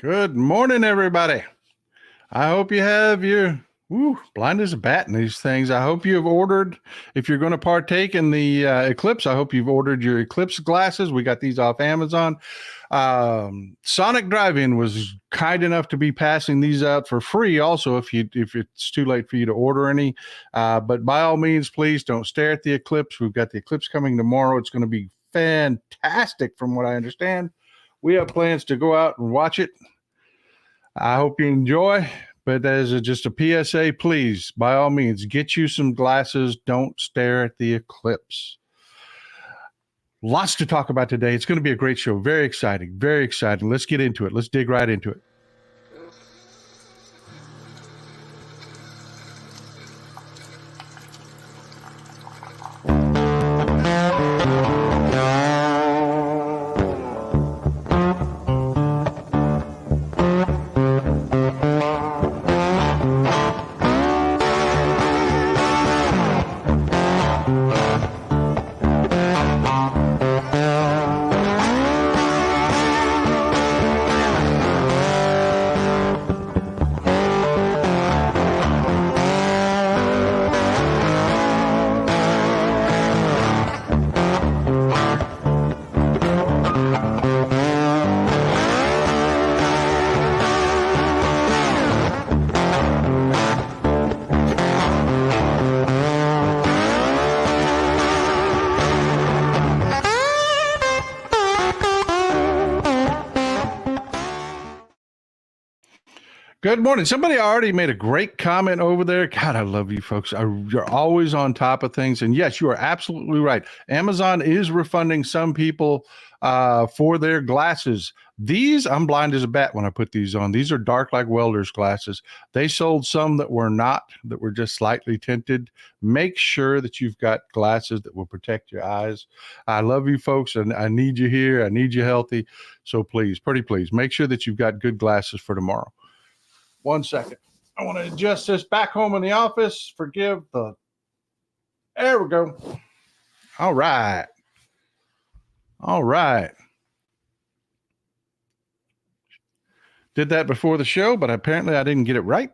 Good morning, everybody. I hope you have your blind as a bat in these things. I hope you have ordered, if you're going to partake in the eclipse, I hope you've ordered your eclipse glasses. We got these off Amazon. Sonic Drive-In was kind enough to be passing these out for free also if it's too late for you to order any. But by all means, please don't stare at the eclipse. We've got the eclipse coming tomorrow. It's going to be fantastic from what I understand. We have plans to go out and watch it. I hope you enjoy, but as just a PSA, please, by all means, get you some glasses. Don't stare at the eclipse. Lots to talk about today. It's going to be a great show. Very exciting. Very exciting. Let's get into it. Let's dig right into it. Good morning. Somebody already made a great comment over there. God, I love you folks. You're always on top of things. And yes, you are absolutely right. Amazon is refunding some people for their glasses. These, I'm blind as a bat when I put these on. These are dark like welder's glasses. They sold some that were not, that were just slightly tinted. Make sure that you've got glasses that will protect your eyes. I love you folks, and I need you here. I need you healthy. So please, pretty please, make sure that you've got good glasses for tomorrow. 1 second. I want to adjust this back home in the office. There we go. All right. Did that before the show, but apparently I didn't get it right.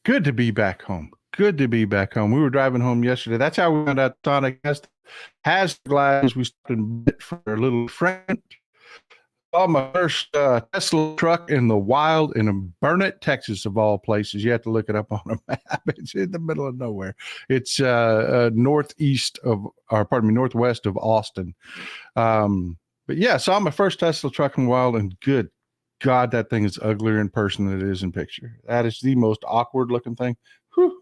Good to be back home. We were driving home yesterday. That's how we found out Sonic has glasses. We started for a little friend. Saw my first Tesla truck in the wild in Burnett, Texas, of all places. You have to look it up on a map. It's in the middle of nowhere. It's northwest of Austin. But yeah, saw my first Tesla truck in the wild, and good God, that thing is uglier in person than it is in picture. That is the most awkward looking thing. Whew.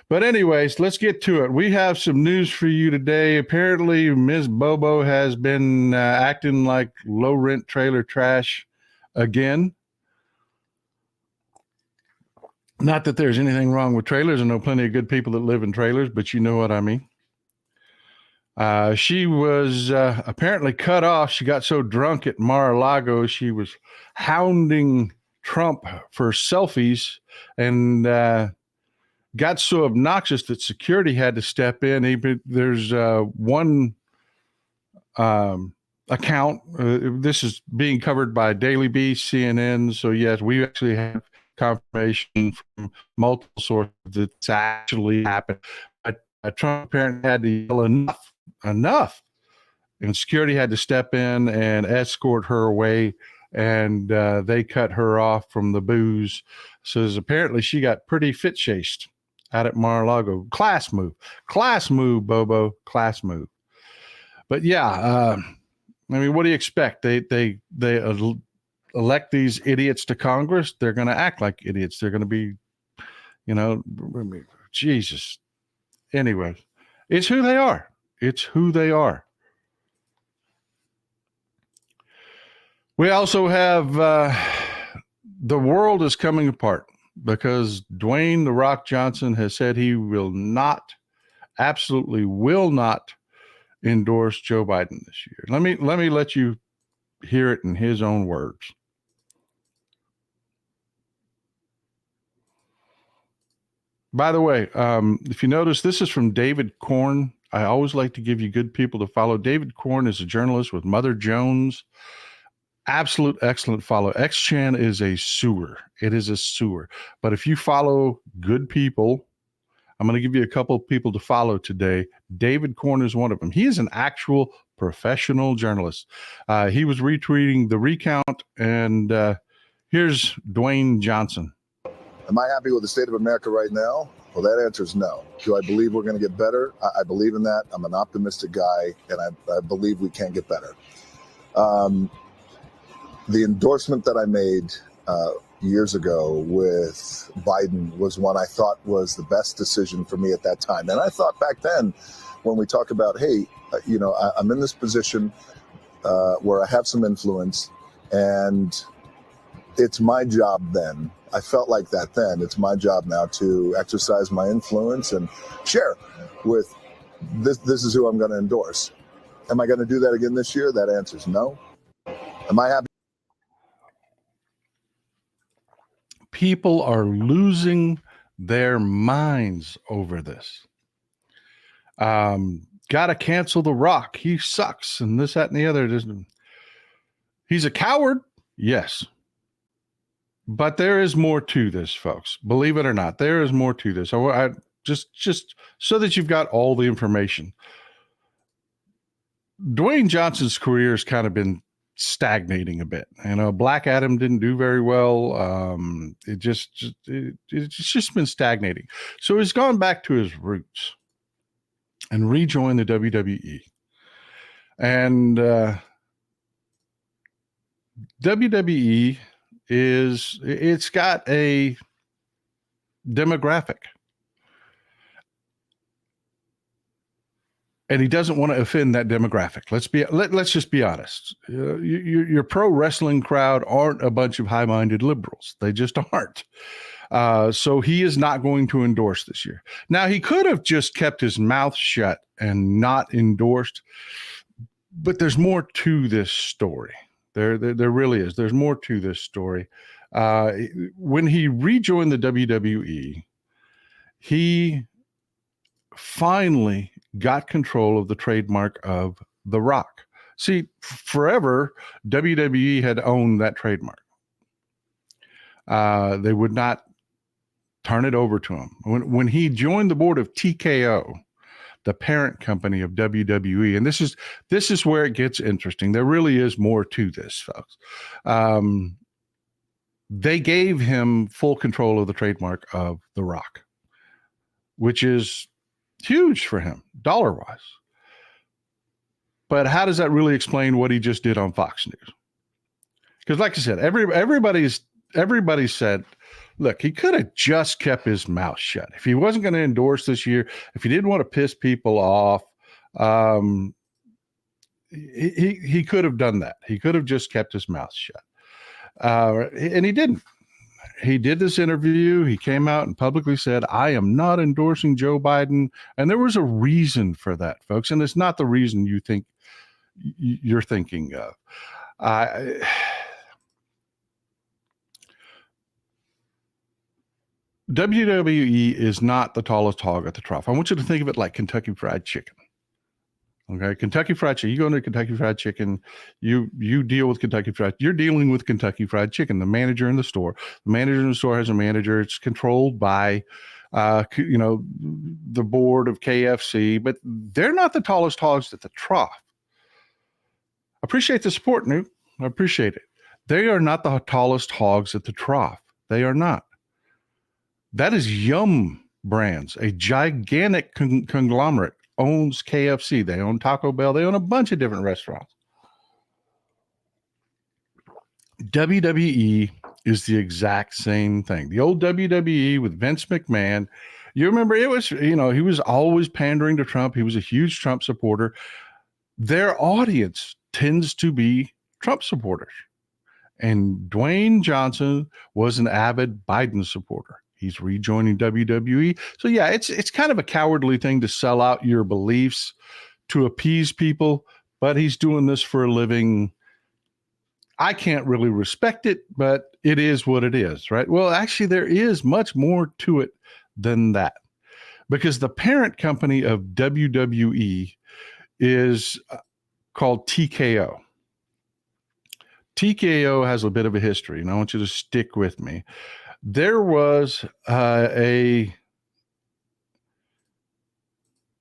But anyways, let's get to it. We have some news for you today. Apparently, Ms. Bobo has been acting like low-rent trailer trash again. Not that there's anything wrong with trailers. I know plenty of good people that live in trailers, but you know what I mean. She was apparently cut off. She got so drunk at Mar-a-Lago, she was hounding Trump for selfies and got so obnoxious that security had to step in. There's one account. This is being covered by Daily Beast, CNN. So yes, we actually have confirmation from multiple sources that it's actually happened. But Trump apparently had to yell enough, and security had to step in and escort her away. And they cut her off from the booze. So apparently she got pretty fit-chased out at Mar-a-Lago. Class move, Bobo, class move. But yeah, I mean, what do you expect? They elect these idiots to Congress. They're going to act like idiots. They're going to be, Jesus. Anyway, it's who they are. We also have the world is coming apart because Dwayne "The Rock" Johnson has said he absolutely will not endorse Joe Biden this year. Let me let you hear it in his own words. By the way, if you notice, this is from David Korn. I always like to give you good people to follow. David Korn is a journalist with Mother Jones. Absolute excellent follow. X-Chan is a sewer. It is a sewer. But if you follow good people, I'm going to give you a couple of people to follow today. David Korn is one of them. He is an actual professional journalist. He was retweeting the recount, and here's Dwayne Johnson. Am I happy with the state of America right now? Well, that answer is no. Do I believe we're going to get better? I believe in that. I'm an optimistic guy, and I believe we can get better. The endorsement that I made years ago with Biden was one I thought was the best decision for me at that time. And I thought back then, when we talk about, hey, I'm in this position where I have some influence, and it's my job then. I felt like that then. It's my job now to exercise my influence and share with this. This is who I'm going to endorse. Am I going to do that again this year? That answer is no. Am I happy? People are losing their minds over this. Got to cancel The Rock. He sucks, and this, that, and the other. He's a coward. Yes. But there is more to this, folks. Believe it or not, there is more to this. I just so that you've got all the information. Dwayne Johnson's career has kind of been stagnating a bit. Black Adam didn't do very well. It's just been stagnating. So he's gone back to his roots and rejoined the WWE. And WWE it's got a demographic. And he doesn't want to offend that demographic. Let's just be honest. Your pro wrestling crowd aren't a bunch of high-minded liberals. They just aren't. So he is not going to endorse this year. Now, he could have just kept his mouth shut and not endorsed, but there's more to this story. There really is. There's more to this story. When he rejoined the WWE, he finally got control of the trademark of The Rock. See, forever, WWE had owned that trademark. They would not turn it over to him. When he joined the board of TKO, the parent company of WWE, and this is where it gets interesting. There really is more to this, folks. They gave him full control of the trademark of The Rock, which is huge for him, dollar-wise. But how does that really explain what he just did on Fox News? Because like I said, everybody said, look, he could have just kept his mouth shut. If he wasn't going to endorse this year, if he didn't want to piss people off, he could have done that. He could have just kept his mouth shut. And he didn't. He did this interview. He came out and publicly said, I am not endorsing Joe Biden. And there was a reason for that, folks. And it's not the reason you're thinking of. WWE is not the tallest hog at the trough. I want you to think of it like Kentucky Fried Chicken. Okay, Kentucky Fried Chicken. You go into Kentucky Fried Chicken, you deal with Kentucky Fried. You're dealing with Kentucky Fried Chicken. The manager in the store. The manager in the store has a manager. It's controlled by, the board of KFC, but they're not the tallest hogs at the trough. Appreciate the support, Newt. I appreciate it. They are not the tallest hogs at the trough. They are not. That is Yum Brands, a gigantic conglomerate. Owns KFC. They own Taco Bell. They own a bunch of different restaurants. WWE is the exact same thing. The old WWE with Vince McMahon. You remember it was, he was always pandering to Trump. He was a huge Trump supporter. Their audience tends to be Trump supporters. And Dwayne Johnson was an avid Biden supporter. He's rejoining WWE. So yeah, it's kind of a cowardly thing to sell out your beliefs to appease people, but he's doing this for a living. I can't really respect it, but it is what it is, right? Well, actually, there is much more to it than that, because the parent company of WWE is called TKO. TKO has a bit of a history, and I want you to stick with me. There was a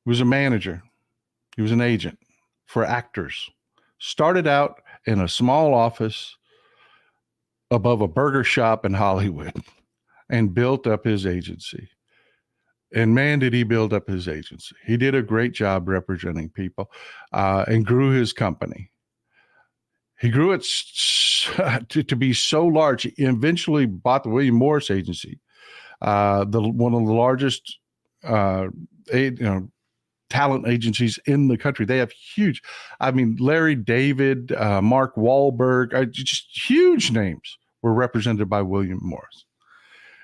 manager. He was an agent for actors. Started out in a small office above a burger shop in Hollywood and built up his agency. And man, did he build up his agency. He did a great job representing people and grew his company. He grew it to be so large. He eventually bought the William Morris Agency, one of the largest talent agencies in the country. They have huge, Larry David, Mark Wahlberg, just huge names were represented by William Morris.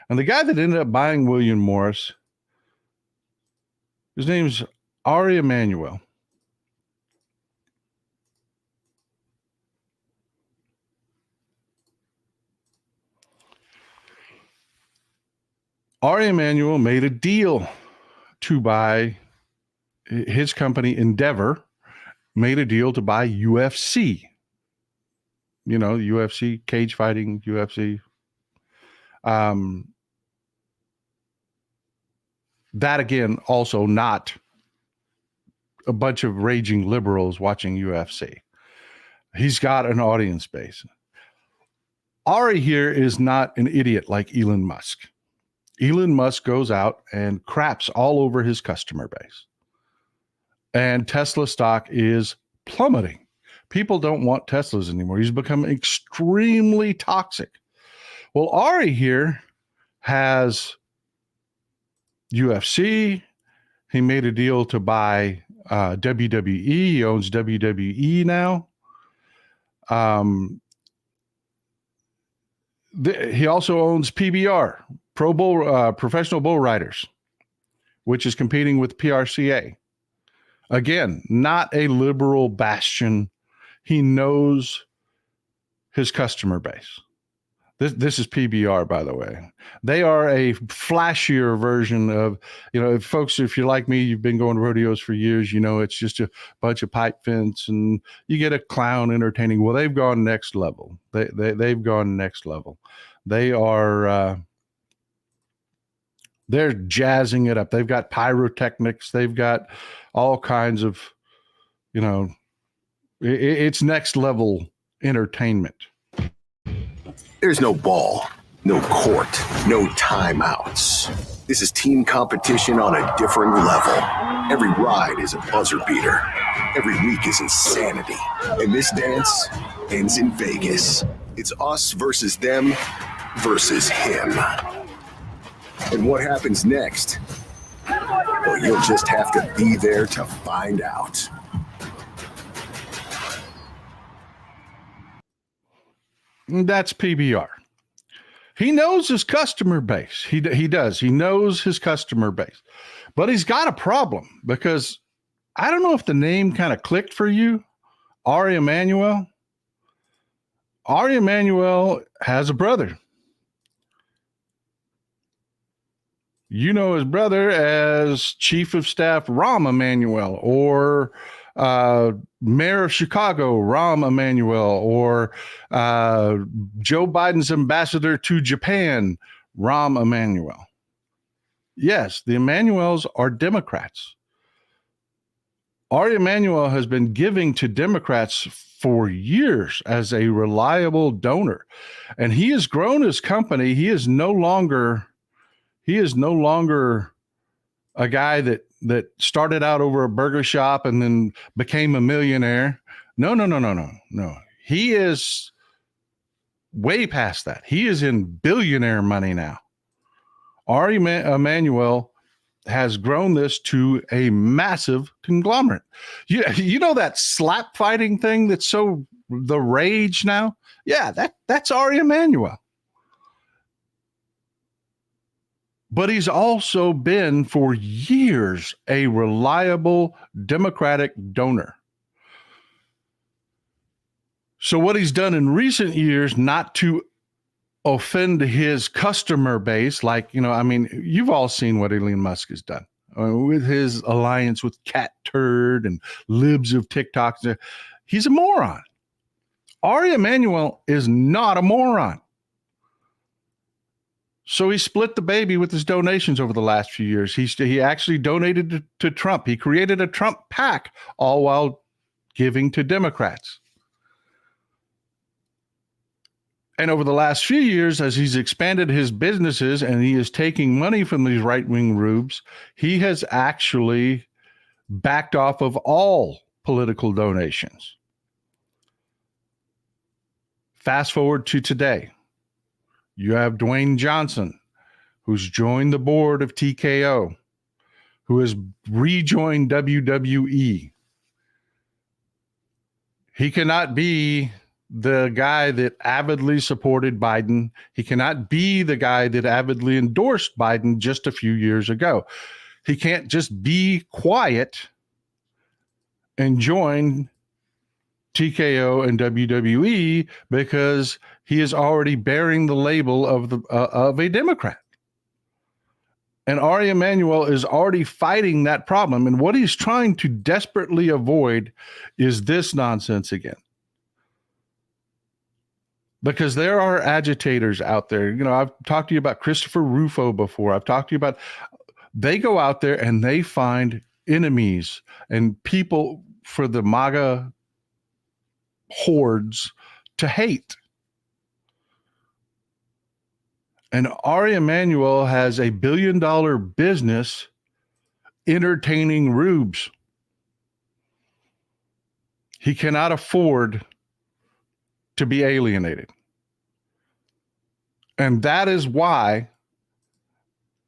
And the guy that ended up buying William Morris, his name's Ari Emanuel. Ari Emanuel made a deal to buy his company Endeavor, made a deal to buy UFC. You know, UFC, cage fighting, UFC. That again, also not a bunch of raging liberals watching UFC. He's got an audience base. Ari here is not an idiot like Elon Musk. Elon Musk goes out and craps all over his customer base. And Tesla stock is plummeting. People don't want Teslas anymore. He's become extremely toxic. Well, Ari here has UFC. He made a deal to buy WWE. He owns WWE now. He also owns PBR, Professional Bull Riders, which is competing with PRCA. Again, not a liberal bastion. He knows his customer base. This is PBR, by the way. They are a flashier version of, folks, if you're like me, you've been going to rodeos for years, it's just a bunch of pipe fence and you get a clown entertaining. Well, they've gone next level. They've gone next level. They are, they're jazzing it up. They've got pyrotechnics. They've got all kinds of, it's next level entertainment. There's no ball, no court, no timeouts. This is team competition on a different level. Every ride is a buzzer beater. Every week is insanity. And this dance ends in Vegas. It's us versus them versus him. And what happens next? Well, you'll just have to be there to find out. That's PBR. He knows his customer base. He does. He knows his customer base. But he's got a problem because I don't know if the name kind of clicked for you. Ari Emanuel. Ari Emanuel has a brother. You know his brother as Chief of Staff Rahm Emanuel, or Mayor of Chicago, Rahm Emanuel, or Joe Biden's ambassador to Japan, Rahm Emanuel. Yes, the Emanuels are Democrats. Ari Emanuel has been giving to Democrats for years as a reliable donor, and he has grown his company. He is no longer a guy that started out over a burger shop and then became a millionaire. No. He is way past that. He is in billionaire money now. Ari Emanuel has grown this to a massive conglomerate. You know that slap fighting thing that's so the rage now? Yeah, that's Ari Emanuel. But he's also been for years a reliable Democratic donor. So what he's done in recent years, not to offend his customer base, you've all seen what Elon Musk has done with his alliance with Cat Turd and libs of TikTok. He's a moron. Ari Emanuel is not a moron. So he split the baby with his donations over the last few years. He actually donated to Trump. He created a Trump PAC, all while giving to Democrats. And over the last few years, as he's expanded his businesses and he is taking money from these right-wing rubes, he has actually backed off of all political donations. Fast forward to today. You have Dwayne Johnson, who's joined the board of TKO, who has rejoined WWE. He cannot be the guy that avidly supported Biden. He cannot be the guy that avidly endorsed Biden just a few years ago. He can't just be quiet and join TKO and WWE because he is already bearing the label of a Democrat. And Ari Emanuel is already fighting that problem. And what he's trying to desperately avoid is this nonsense again. Because there are agitators out there. You know, I've talked to you about Christopher Rufo before. I've talked to you about, they go out there and they find enemies and people for the MAGA hordes to hate. And Ari Emanuel has a $1 billion business entertaining rubes. He cannot afford to be alienated. And that is why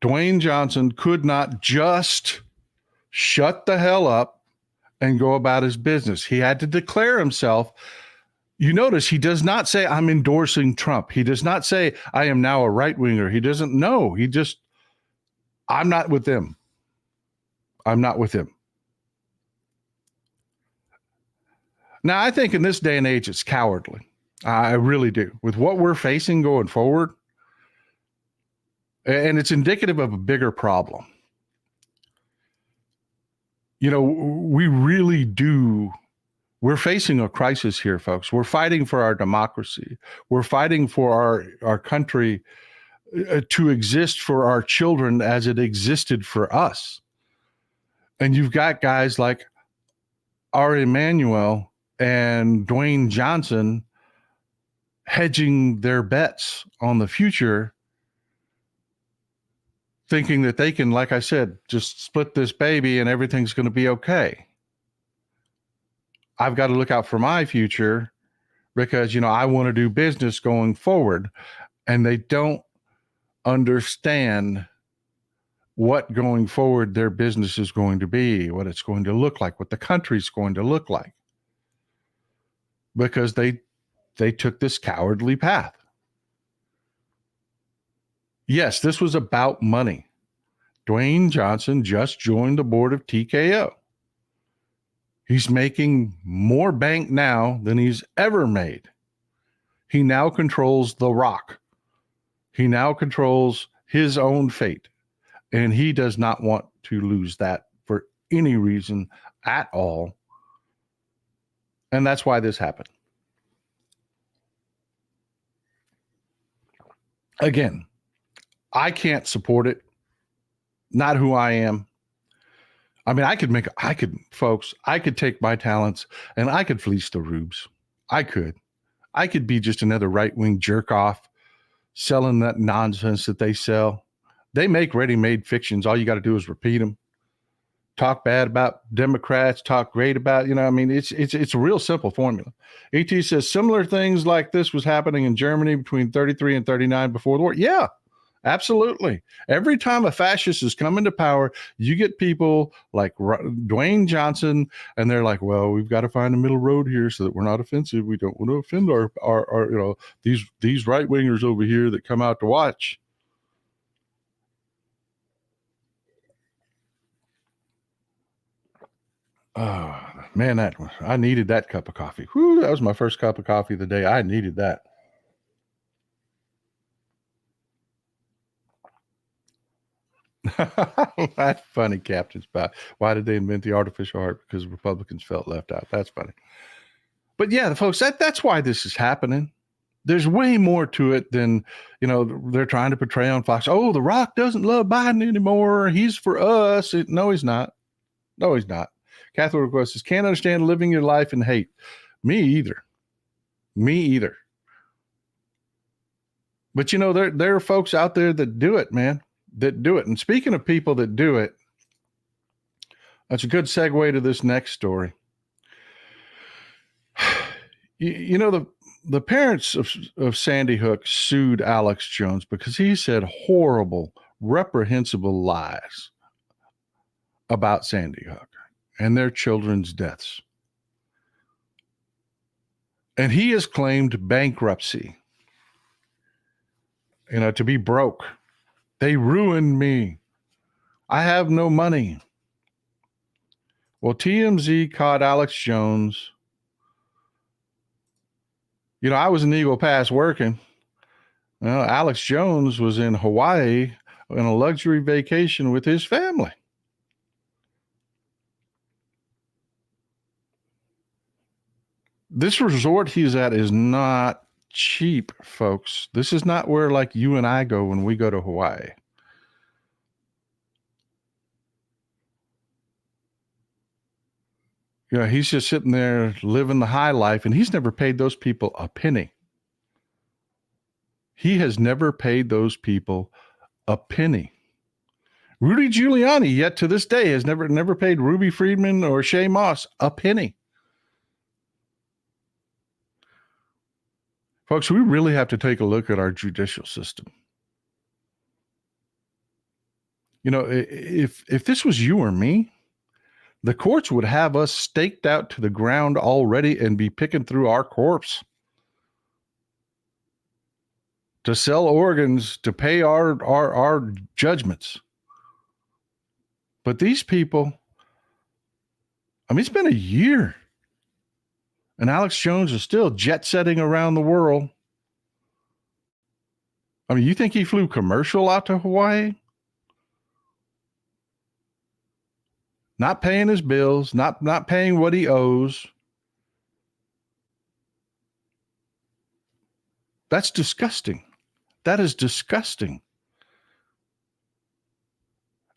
Dwayne Johnson could not just shut the hell up and go about his business. He had to declare himself. You notice he does not say, I'm endorsing Trump. He does not say, I am now a right-winger. He doesn't know. He just, I'm not with them. I'm not with him. Now, I think in this day and age, it's cowardly. I really do. With what we're facing going forward, and it's indicative of a bigger problem. You know, we really do. We're facing a crisis here, folks. We're fighting for our democracy. We're fighting for our country to exist for our children as it existed for us. And you've got guys like Ari Emanuel and Dwayne Johnson hedging their bets on the future, thinking that they can, like I said, just split this baby and everything's going to be okay. I've got to look out for my future because, you know, I want to do business going forward. And they don't understand what going forward their business is going to be, what it's going to look like, what the country's going to look like. Because they took this cowardly path. Yes, this was about money. Dwayne Johnson just joined the board of TKO. He's making more bank now than he's ever made. He now controls The Rock. He now controls his own fate. And he does not want to lose that for any reason at all. And that's why this happened. Again, I can't support it. Not who I am. I mean, I could take my talents and I could fleece the rubes. I could be just another right-wing jerk off selling that nonsense that they sell. They make ready-made fictions. All you got to do is repeat them. Talk bad about Democrats, talk great about, you know, I mean, it's a real simple formula. ET says similar things like this was happening in Germany between 33 and 39 before the war. Yeah, absolutely. Every time a fascist is coming to power, you get people like Dwayne Johnson, and they're like, well, we've got to find a middle road here so that we're not offensive. We don't want to offend our you know, these right-wingers over here that come out to watch. Oh, man, I needed that cup of coffee. Whew, that was my first cup of coffee of the day. I needed that. That's funny, Captain Spot. Why did they invent the artificial heart? Because Republicans felt left out. That's funny. But yeah, folks, that's why this is happening. There's way more to it than, they're trying to portray on Fox. Oh, The Rock doesn't love Biden anymore. He's for us. No, he's not. No, he's not. Catholic Request says, can't understand living your life in hate. Me either. But, there are folks out there that do it, man, that do it. And speaking of people that do it, that's a good segue to this next story. The parents of Sandy Hook sued Alex Jones because he said horrible, reprehensible lies about Sandy Hook and their children's deaths. And he has claimed bankruptcy, to be broke. They ruined me. I have no money. Well, TMZ caught Alex Jones. I was in Eagle Pass working. Well, Alex Jones was in Hawaii on a luxury vacation with his family. This resort he's at is not cheap, folks. This is not where like you and I go when we go to Hawaii. He's just sitting there living the high life, and he's never paid those people a penny. He has never paid those people a penny. Rudy Giuliani, yet to this day, has never paid Ruby Friedman or Shay Moss a penny. Folks, we really have to take a look at our judicial system. If this was you or me, the courts would have us staked out to the ground already and be picking through our corpse to sell organs, to pay our judgments. But these people, it's been a year, and Alex Jones is still jet-setting around the world. You think he flew commercial out to Hawaii? Not paying his bills, not paying what he owes. That's disgusting. That is disgusting.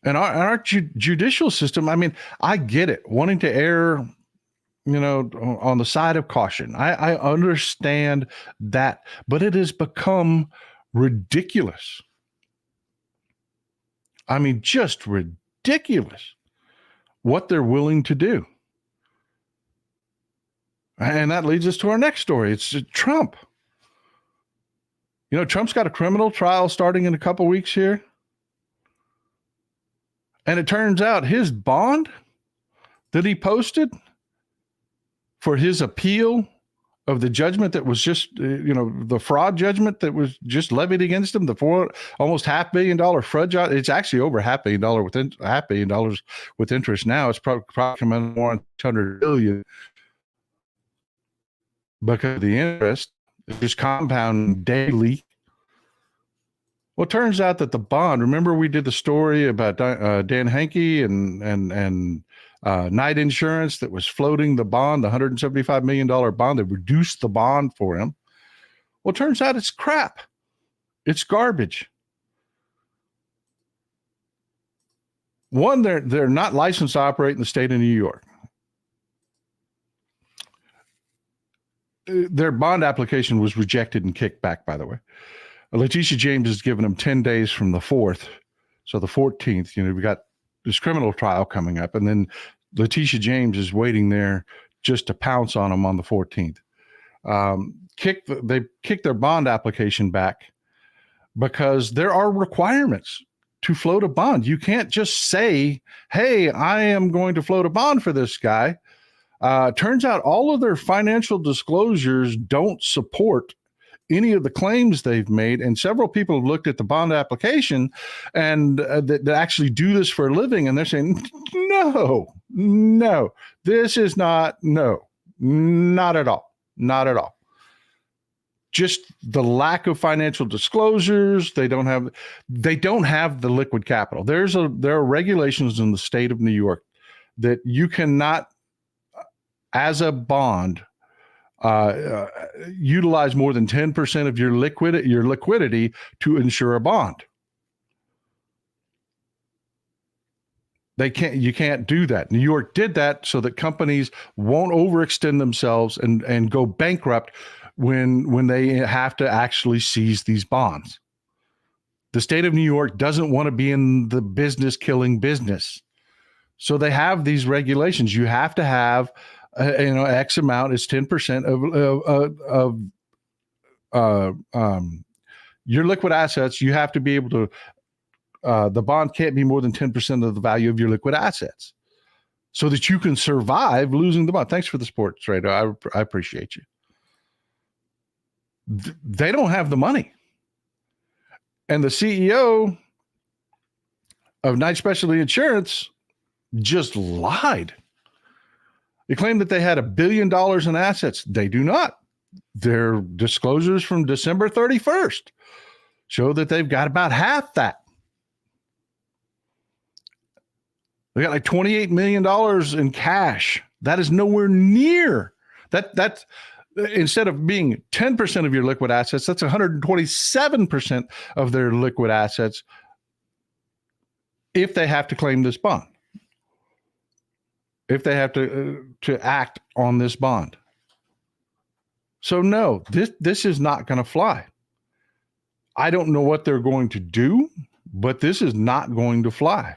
And our judicial system, I get it, wanting to err, on the side of caution. I understand that, but it has become ridiculous. Just ridiculous what they're willing to do. And that leads us to our next story. It's Trump. Trump's got a criminal trial starting in a couple weeks here. And it turns out his bond that he posted for his appeal of the judgment that was just, the fraud judgment that was just levied against him, almost $500 million fraud judgment. It's actually over $500 million with interest now. It's probably coming more than $200 billion because the interest is just compounding daily. Well, it turns out that the bond, remember we did the story about Dan Henke and Night Insurance that was floating the bond, the $175 million bond. They reduced the bond for him. Well, it turns out it's crap. It's garbage. One, they're not licensed to operate in the state of New York. Their bond application was rejected and kicked back, by the way. Letitia James has given them 10 days from the 4th. So the 14th, we got this criminal trial coming up, and then Letitia James is waiting there just to pounce on them on the 14th. They kicked their bond application back because there are requirements to float a bond. You can't just say, hey, I am going to float a bond for this guy. Turns out all of their financial disclosures don't support any of the claims they've made, and several people have looked at the bond application and that actually do this for a living, and they're saying, no, this is not at all. Just the lack of financial disclosures. They don't have the liquid capital. There are regulations in the state of New York that you cannot, as a bond, utilize more than 10% of your liquidity to insure a bond. You can't do that. New York did that so that companies won't overextend themselves and go bankrupt when they have to actually seize these bonds. The state of New York doesn't want to be in the killing business. So they have these regulations. You have to have, X amount is 10% of your liquid assets. You have to be able to, the bond can't be more than 10% of the value of your liquid assets so that you can survive losing the bond. Thanks for the support, Trader. I appreciate you. They don't have the money. And the CEO of Knight Specialty Insurance just lied. They claimed that they had $1 billion in assets. They do not. Their disclosures from December 31st show that they've got about half that. They got like $28 million in cash. That is nowhere near that. That's instead of being 10% of your liquid assets, that's 127% of their liquid assets if they have to claim this bond, if they have to act on this bond. So no, this is not going to fly. I don't know what they're going to do, but this is not going to fly.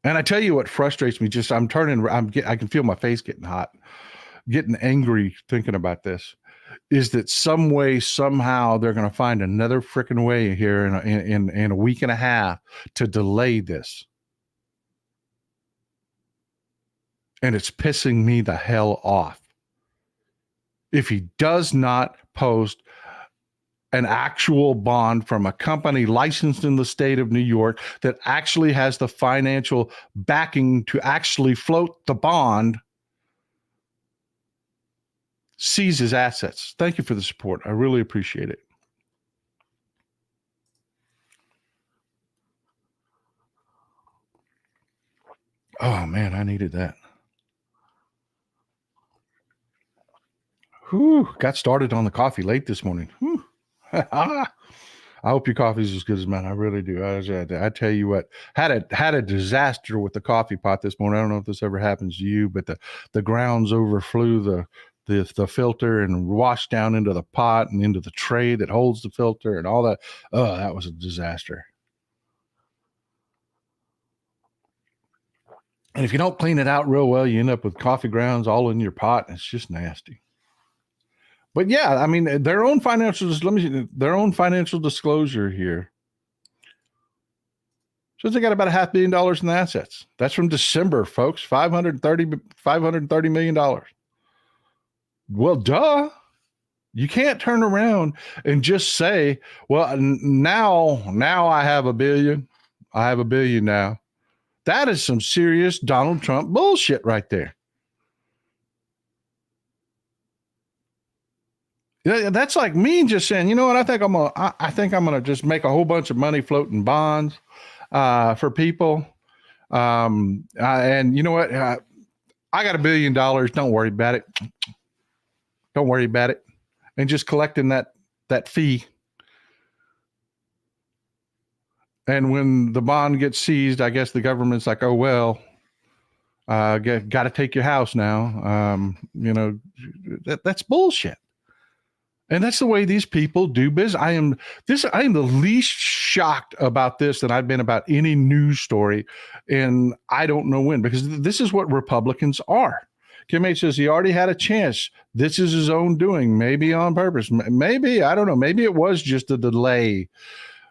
And I tell you what frustrates me, I can feel my face getting hot, getting angry thinking about this, is that some way, somehow they're going to find another freaking way here in a week and a half to delay this. And it's pissing me the hell off. If he does not post an actual bond from a company licensed in the state of New York that actually has the financial backing to actually float the bond, seize his assets. Thank you for the support. I really appreciate it. Oh man, I needed that. Whew, got started on the coffee late this morning. Whew. I hope your coffee is as good as mine. I really do. I tell you what, had a disaster with the coffee pot this morning. I don't know if this ever happens to you, but the grounds overflew the filter and washed down into the pot and into the tray that holds the filter and all that. Oh, that was a disaster. And if you don't clean it out real well, you end up with coffee grounds all in your pot, and it's just nasty. But yeah, I mean, their own financial disclosure here says they got about $500 million in assets. That's from December, folks. $530 million. Well, duh. You can't turn around and just say, well, now I have $1 billion. I have $1 billion now. That is some serious Donald Trump bullshit right there. Yeah, that's like me just saying, you know what? I think I'm gonna just make a whole bunch of money floating bonds for people. And you know what? I got $1 billion. Don't worry about it. Don't worry about it. And just collecting that fee. And when the bond gets seized, I guess the government's like, oh well, got to take your house now. That's bullshit. And that's the way these people do business. I am the least shocked about this than I've been about any news story. And I don't know when, because this is what Republicans are. Kim H says he already had a chance. This is his own doing, maybe on purpose. Maybe, I don't know. Maybe it was just a delay,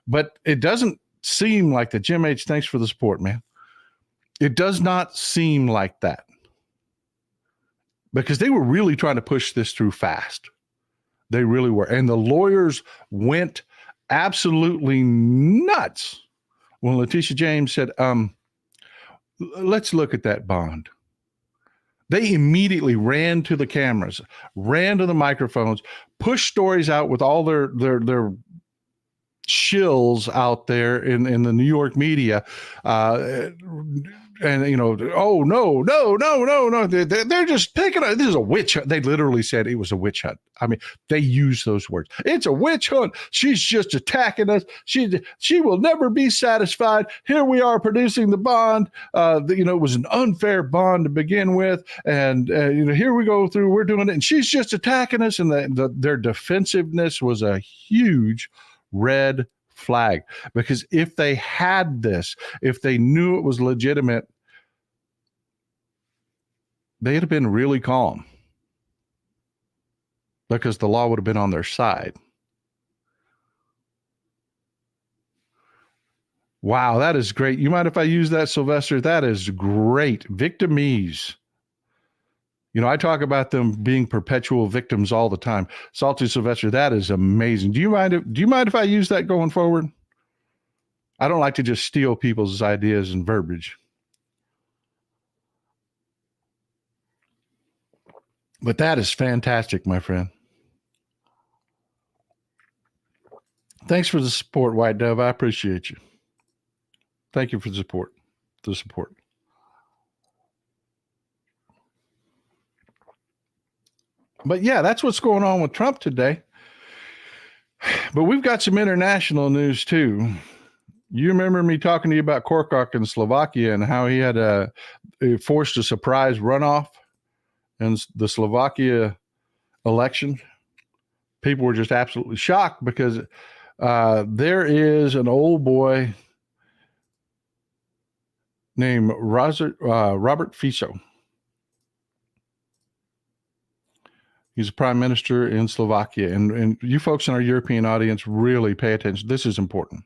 but it doesn't seem like that. Jim H, thanks for the support, man. It does not seem like that, because they were really trying to push this through fast. They really were. And the lawyers went absolutely nuts when Letitia James said, let's look at that bond. They immediately ran to the cameras, ran to the microphones, pushed stories out with all their shills out there in the New York media, and oh no, they're just taking this is a witch hunt. They literally said it was a witch hunt. I mean, they use those words. It's a witch hunt. She's just attacking us. She will never be satisfied. Here we are producing the bond. It was an unfair bond to begin with, and here we go through. We're doing it, and she's just attacking us. And their defensiveness was a huge red flag, because if they had this, if they knew it was legitimate, they'd have been really calm, because the law would have been on their side. Wow, that is great. You mind if I use that, Sylvester? That is great. Victimese. I talk about them being perpetual victims all the time. Salty Sylvester, that is amazing. Do you mind if I use that going forward? I don't like to just steal people's ideas and verbiage. But that is fantastic, my friend. Thanks for the support, White Dove. I appreciate you. Thank you for the support. But yeah, that's what's going on with Trump today. But we've got some international news too. You remember me talking to you about Korkok in Slovakia and how he had forced a surprise runoff in the Slovakia election? People were just absolutely shocked, because there is an old boy named Robert Fico. He's a prime minister in Slovakia. And you folks in our European audience really pay attention. This is important.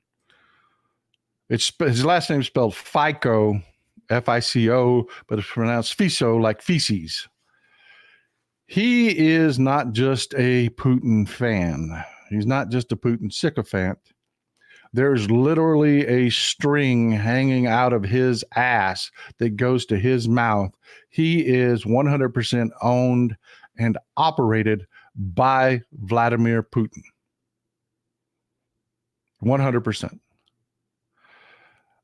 His last name is spelled Fico, F-I-C-O, but it's pronounced Fico, like feces. He is not just a Putin fan. He's not just a Putin sycophant. There's literally a string hanging out of his ass that goes to his mouth. He is 100% owned and operated by Vladimir Putin. 100%.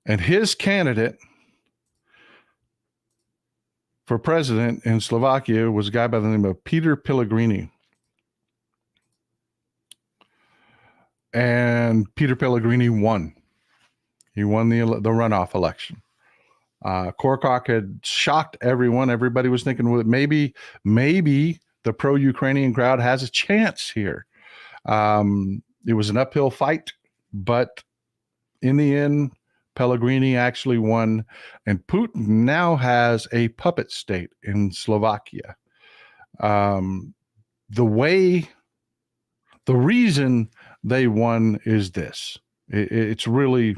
And his candidate for president in Slovakia was a guy by the name of Peter Pellegrini. And Peter Pellegrini won. He won the runoff election. Korkok had shocked everyone. Everybody was thinking, well, maybe the pro-Ukrainian crowd has a chance here. It was an uphill fight, but in the end, Pellegrini actually won, and Putin now has a puppet state in Slovakia. The reason they won is this. It's really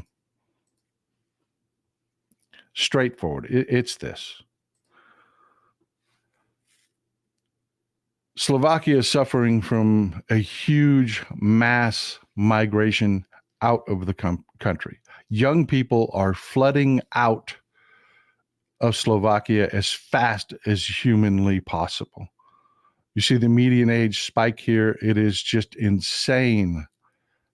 straightforward. It's this. Slovakia is suffering from a huge mass migration out of the country. Young people are flooding out of Slovakia as fast as humanly possible. You see the median age spike here. It is just insane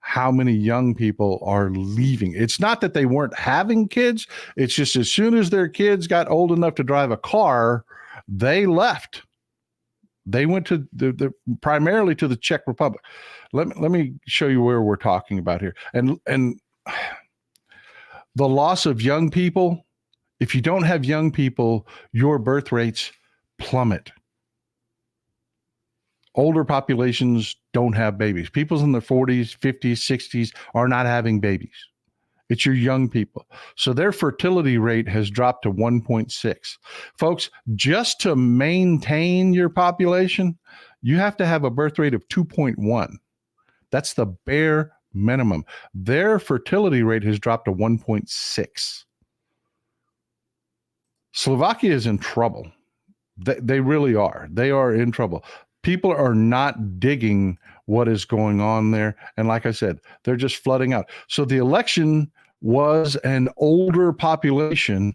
how many young people are leaving. It's not that they weren't having kids. It's just as soon as their kids got old enough to drive a car, they left. They went to primarily to the Czech Republic. Let me show you where we're talking about here. And the loss of young people, if you don't have young people, your birth rates plummet. Older populations don't have babies. People in their 40s, 50s, 60s are not having babies. It's your young people. So their fertility rate has dropped to 1.6. Folks, just to maintain your population, you have to have a birth rate of 2.1. That's the bare minimum. Their fertility rate has dropped to 1.6. Slovakia is in trouble. They really are. They are in trouble. People are not digging what is going on there. And like I said, they're just flooding out. So the election was an older population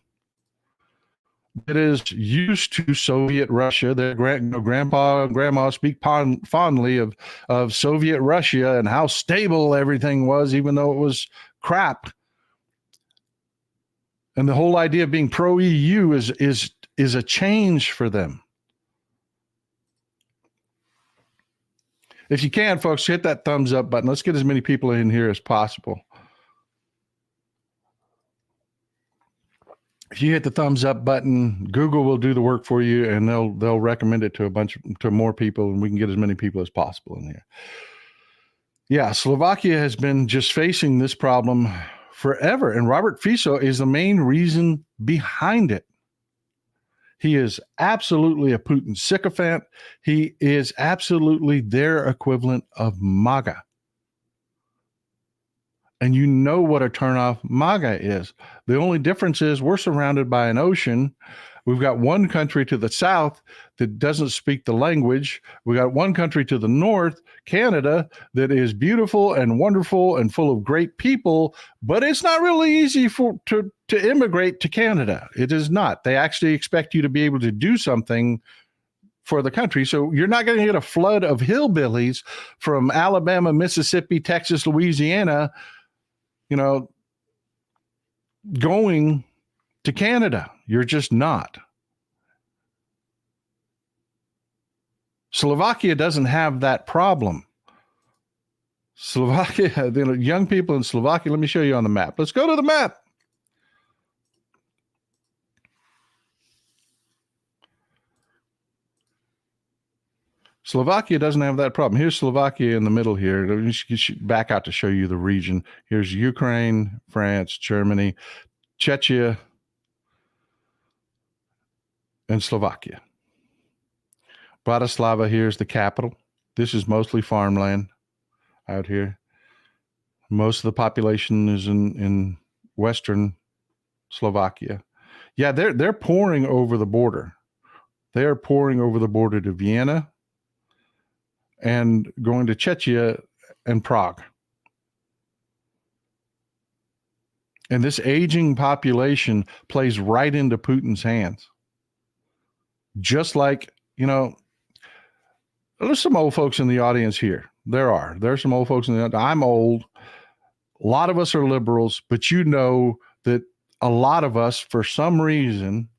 that is used to Soviet Russia. Their grandpa and grandma speak fondly of Soviet Russia and how stable everything was, even though it was crap. And the whole idea of being pro-EU is a change for them. If you can, folks, hit that thumbs up button. Let's get as many people in here as possible. If you hit the thumbs up button, Google will do the work for you, and they'll recommend it to more people, and we can get as many people as possible in here. Yeah, Slovakia has been just facing this problem forever, and Robert Fico is the main reason behind it. He is absolutely a Putin sycophant. He is absolutely their equivalent of MAGA. And you know what a turnoff MAGA is. The only difference is we're surrounded by an ocean. We've got one country to the south that doesn't speak the language. We got one country to the north, Canada, that is beautiful and wonderful and full of great people, but it's not really easy to immigrate to Canada. It is not. They actually expect you to be able to do something for the country. So you're not going to get a flood of hillbillies from Alabama, Mississippi, Texas, Louisiana, going to Canada. You're just not. Slovakia doesn't have that problem. Slovakia, the young people in Slovakia, let me show you on the map. Let's go to the map. Slovakia doesn't have that problem. Here's Slovakia in the middle here. Let me back out to show you the region. Here's Ukraine, France, Germany, Czechia, and Slovakia. Bratislava here is the capital. This is mostly farmland out here. Most of the population is in western Slovakia. Yeah, they're pouring over the border. They are pouring over the border to Vienna and going to Czechia and Prague. And this aging population plays right into Putin's hands. Just like, there's some old folks in the audience here. There's some old folks in the audience. I'm old. A lot of us are liberals, but you know that a lot of us, for some reason,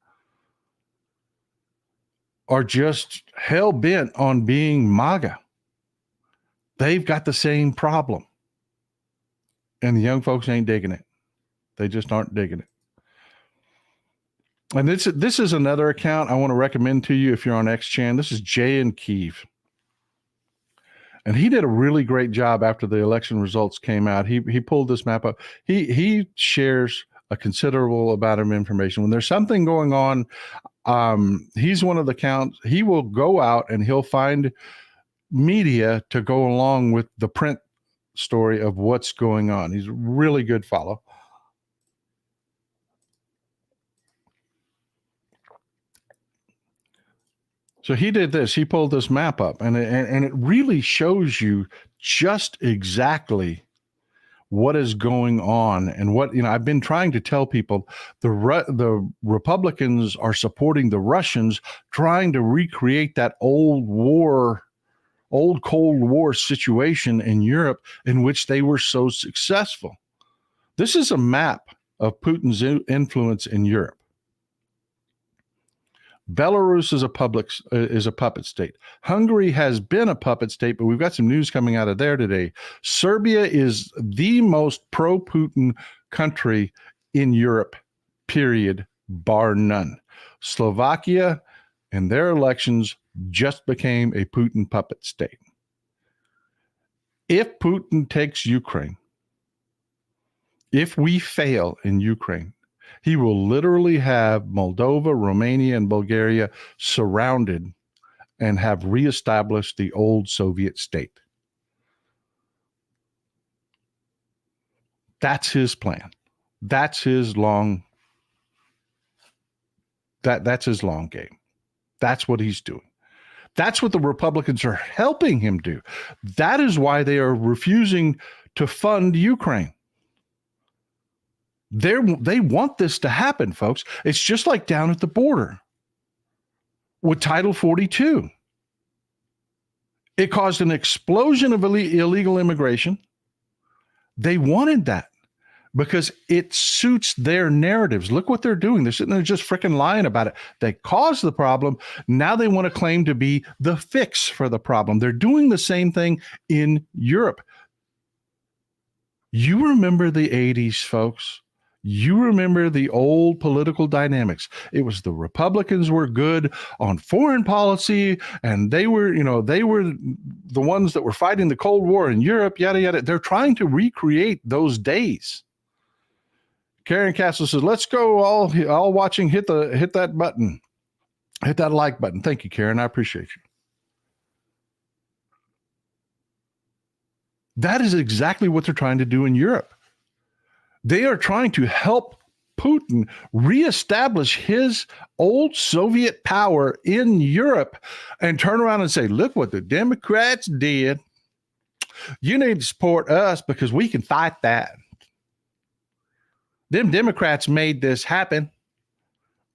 are just hell-bent on being MAGA. They've got the same problem. And the young folks ain't digging it. They just aren't digging it. And this is another account I want to recommend to you if you're on X-Chan. This is Jay in Kyiv. And he did a really great job after the election results came out. He pulled this map up. He shares a considerable amount of information. When there's something going on, he's one of the accounts. He will go out and he'll find media to go along with the print story of what's going on. He's a really good follow. So he did this. He pulled this map up, and it really shows you just exactly what is going on and what, I've been trying to tell people the Republicans are supporting the Russians trying to recreate that old Cold War situation in Europe in which they were so successful. This is a map of Putin's influence in Europe. Belarus is a puppet state. Hungary has been a puppet state, but we've got some news coming out of there today. Serbia is the most pro-Putin country in Europe, period, bar none. Slovakia and their elections just became a Putin puppet state. If Putin takes Ukraine, if we fail in Ukraine, he will literally have Moldova, Romania, and Bulgaria surrounded and have reestablished the old Soviet state. That's his plan. That's his long game. That's what he's doing. That's what the Republicans are helping him do. That is why they are refusing to fund Ukraine. They want this to happen, folks. It's just like down at the border with Title 42. It caused an explosion of illegal immigration. They wanted that because it suits their narratives. Look what they're doing. They're sitting there just freaking lying about it. They caused the problem. Now they want to claim to be the fix for the problem. They're doing the same thing in Europe. You remember the 80s, folks. You remember the old political dynamics. It was the Republicans were good on foreign policy, and they were the ones that were fighting the Cold War in Europe, yada, yada. They're trying to recreate those days. Karen Castle says, let's go all watching. Hit that button. Hit that like button. Thank you, Karen. I appreciate you. That is exactly what they're trying to do in Europe. They are trying to help Putin reestablish his old Soviet power in Europe and turn around and say, look what the Democrats did. You need to support us because we can fight that. Them Democrats made this happen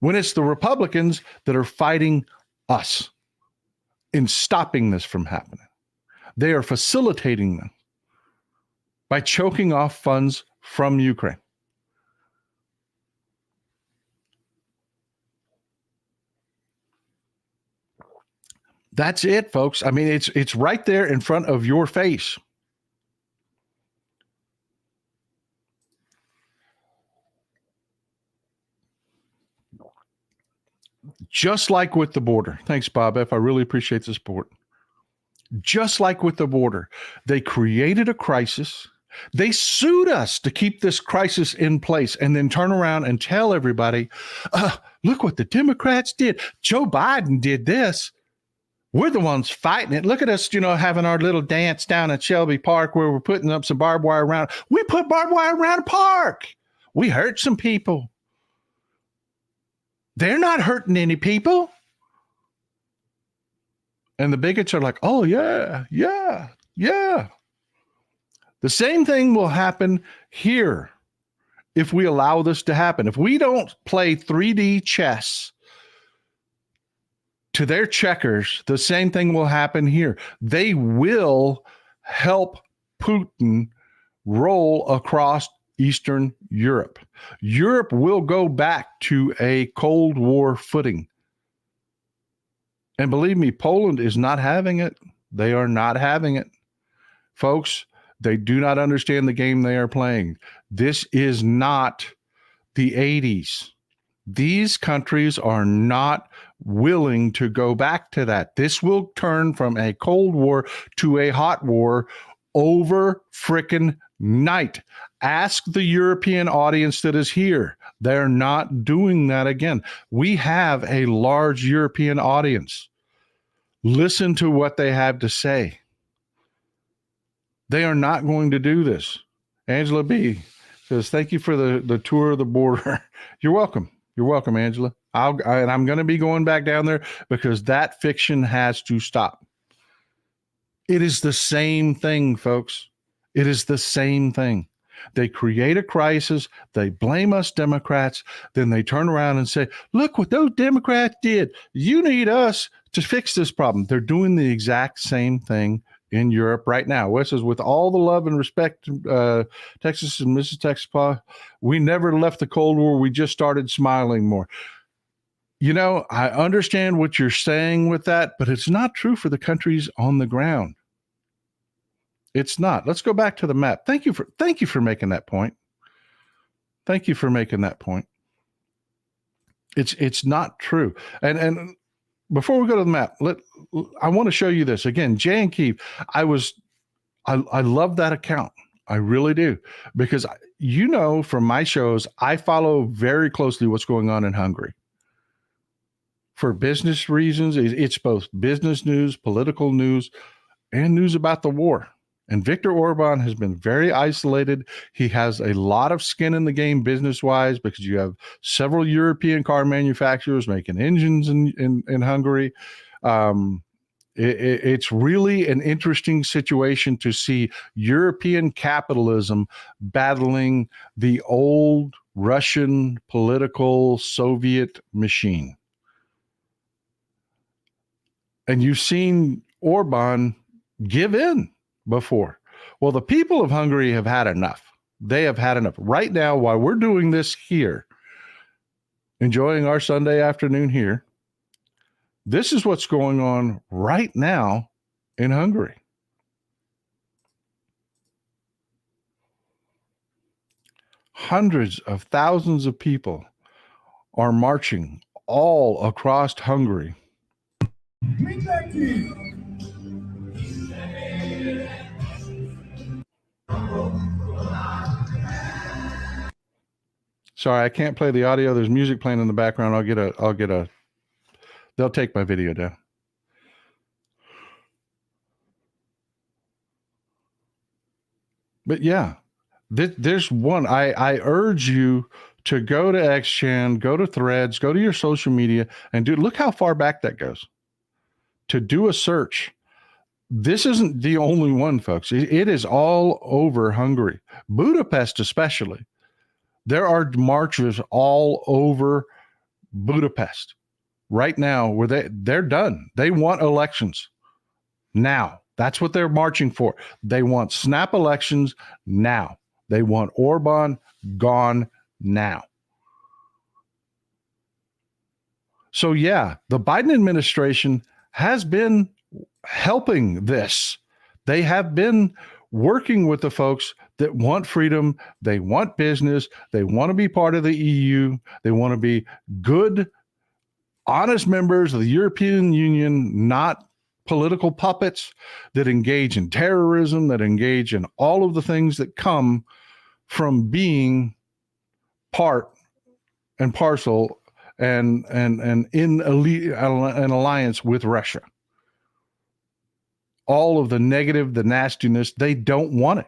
when it's the Republicans that are fighting us in stopping this from happening. They are facilitating them by choking off funds from Ukraine. That's it, folks. I mean, it's right there in front of your face. Just like with the border. Thanks, Bob F. I really appreciate the support. Just like with the border, they created a crisis. They sued us to keep this crisis in place and then turn around and tell everybody, look what the Democrats did. Joe Biden did this. We're the ones fighting it. Look at us, having our little dance down at Shelby Park where we're putting up some barbed wire around. We put barbed wire around a park. We hurt some people. They're not hurting any people. And the bigots are like, oh, yeah. The same thing will happen here if we allow this to happen. If we don't play 3D chess to their checkers, the same thing will happen here. They will help Putin roll across Eastern Europe. Europe will go back to a Cold War footing. And believe me, Poland is not having it. They are not having it. Folks, they do not understand the game they are playing. This is not the 80s. These countries are not willing to go back to that. This will turn from a Cold War to a hot war over frickin' night. Ask the European audience that is here. They're not doing that again. We have a large European audience. Listen to what they have to say. They are not going to do this. Angela B. says, thank you for the tour of the border. You're welcome. You're welcome, Angela. I'm going to be going back down there because that fiction has to stop. It is the same thing, folks. It is the same thing. They create a crisis. They blame us Democrats. Then they turn around and say, look what those Democrats did. You need us to fix this problem. They're doing the exact same thing in Europe right now. Wes says, with all the love and respect, Texas and Mrs. Texas, we never left the Cold War. We just started smiling more. I understand what you're saying with that, but it's not true for the countries on the ground. It's not. Let's go back to the map. Thank you for making that point. Thank you for making that point. It's not true. And before we go to the map, I want to show you this again. Jay and Keith, I love that account. I really do, because from my shows, I follow very closely what's going on in Hungary. For business reasons, it's both business news, political news, and news about the war. And Viktor Orban has been very isolated. He has a lot of skin in the game business-wise because you have several European car manufacturers making engines in Hungary. It's really an interesting situation to see European capitalism battling the old Russian political Soviet machine. And you've seen Orban give in before. Well, the people of Hungary have had enough. They have had enough. Right now, while we're doing this here, enjoying our Sunday afternoon here, this is what's going on right now in Hungary. Hundreds of thousands of people are marching all across Hungary. Sorry, I can't play the audio. There's music playing in the background. They'll take my video down. But yeah, there's one. I urge you to go to XChan, go to Threads, go to your social media, and look how far back that goes. To do a search. This isn't the only one, folks. It is all over Hungary, Budapest especially. There are marches all over Budapest right now where they're done. They want elections now. That's what they're marching for. They want snap elections now. They want Orban gone now. So yeah, the Biden administration has been helping this. They have been working with the folks that want freedom. They want business. They want to be part of the EU. They want to be good, honest members of the European Union, not political puppets that engage in terrorism, that engage in all of the things that come from being part and parcel and in an alliance with Russia. All of the negative, the nastiness, they don't want it.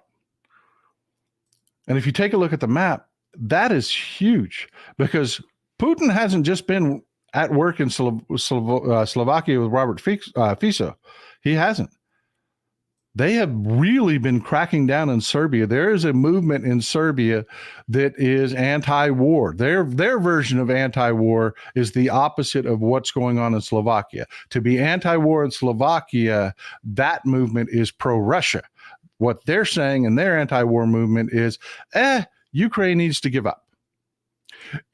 And if you take a look at the map, that is huge because Putin hasn't just been at work in Slovakia with Robert Fico. He hasn't. They have really been cracking down in Serbia. There is a movement in Serbia that is anti-war. Their version of anti-war is the opposite of what's going on in Slovakia. To be anti-war in Slovakia, that movement is pro-Russia. What they're saying in their anti-war movement is, Ukraine needs to give up.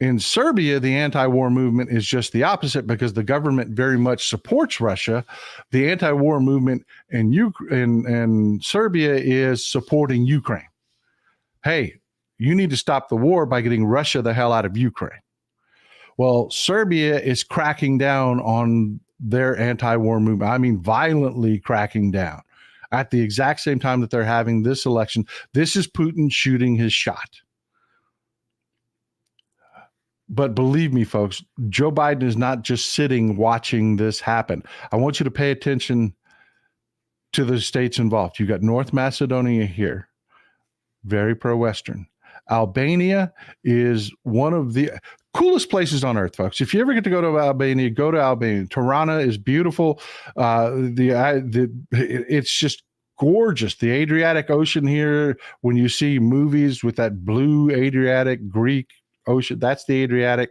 In Serbia, the anti-war movement is just the opposite because the government very much supports Russia. The anti-war movement in Serbia is supporting Ukraine. Hey, you need to stop the war by getting Russia the hell out of Ukraine. Well, Serbia is cracking down on their anti-war movement. I mean, violently cracking down at the exact same time that they're having this election. This is Putin shooting his shot. But believe me, folks, Joe Biden is not just sitting watching this happen. I want you to pay attention to the states involved. You got North Macedonia here, very pro-Western. Albania is one of the coolest places on earth, folks. If you ever get to go to Albania, go to Albania. Tirana is beautiful. It's just gorgeous. The Adriatic Ocean here, when you see movies with that blue Adriatic Greek Ocean, that's the Adriatic.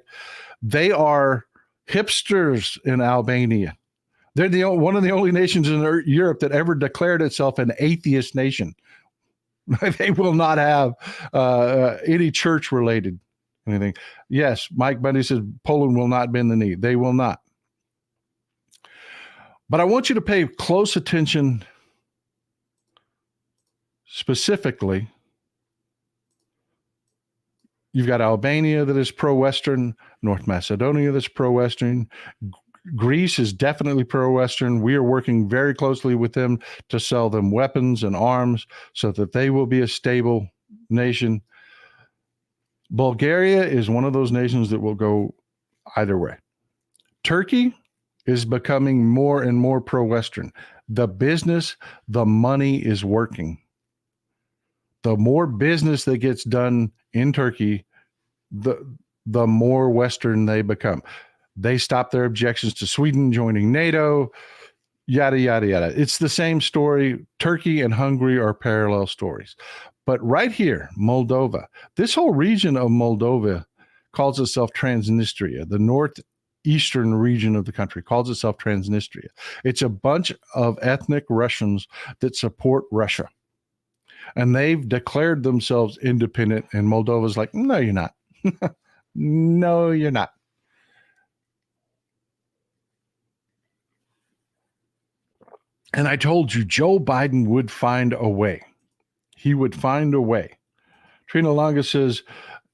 They are hipsters in Albania. They're one of the only nations in Europe that ever declared itself an atheist nation. They will not have any church-related anything. Yes, Mike Bundy says Poland will not bend the knee. They will not. But I want you to pay close attention specifically. You've got Albania that is pro-Western, North Macedonia that's pro-Western. Greece is definitely pro-Western. We are working very closely with them to sell them weapons and arms so that they will be a stable nation. Bulgaria is one of those nations that will go either way. Turkey is becoming more and more pro-Western. The business, the money is working. The more business that gets done in Turkey, the more Western they become. They stop their objections to Sweden joining NATO, yada, yada, yada. It's the same story. Turkey and Hungary are parallel stories. But right here, Moldova, this whole region of Moldova calls itself Transnistria. The northeastern region of the country calls itself Transnistria. It's a bunch of ethnic Russians that support Russia. And they've declared themselves independent, and Moldova's like, no, you're not. No, you're not. And I told you, Joe Biden would find a way. He would find a way. Trina Longa says,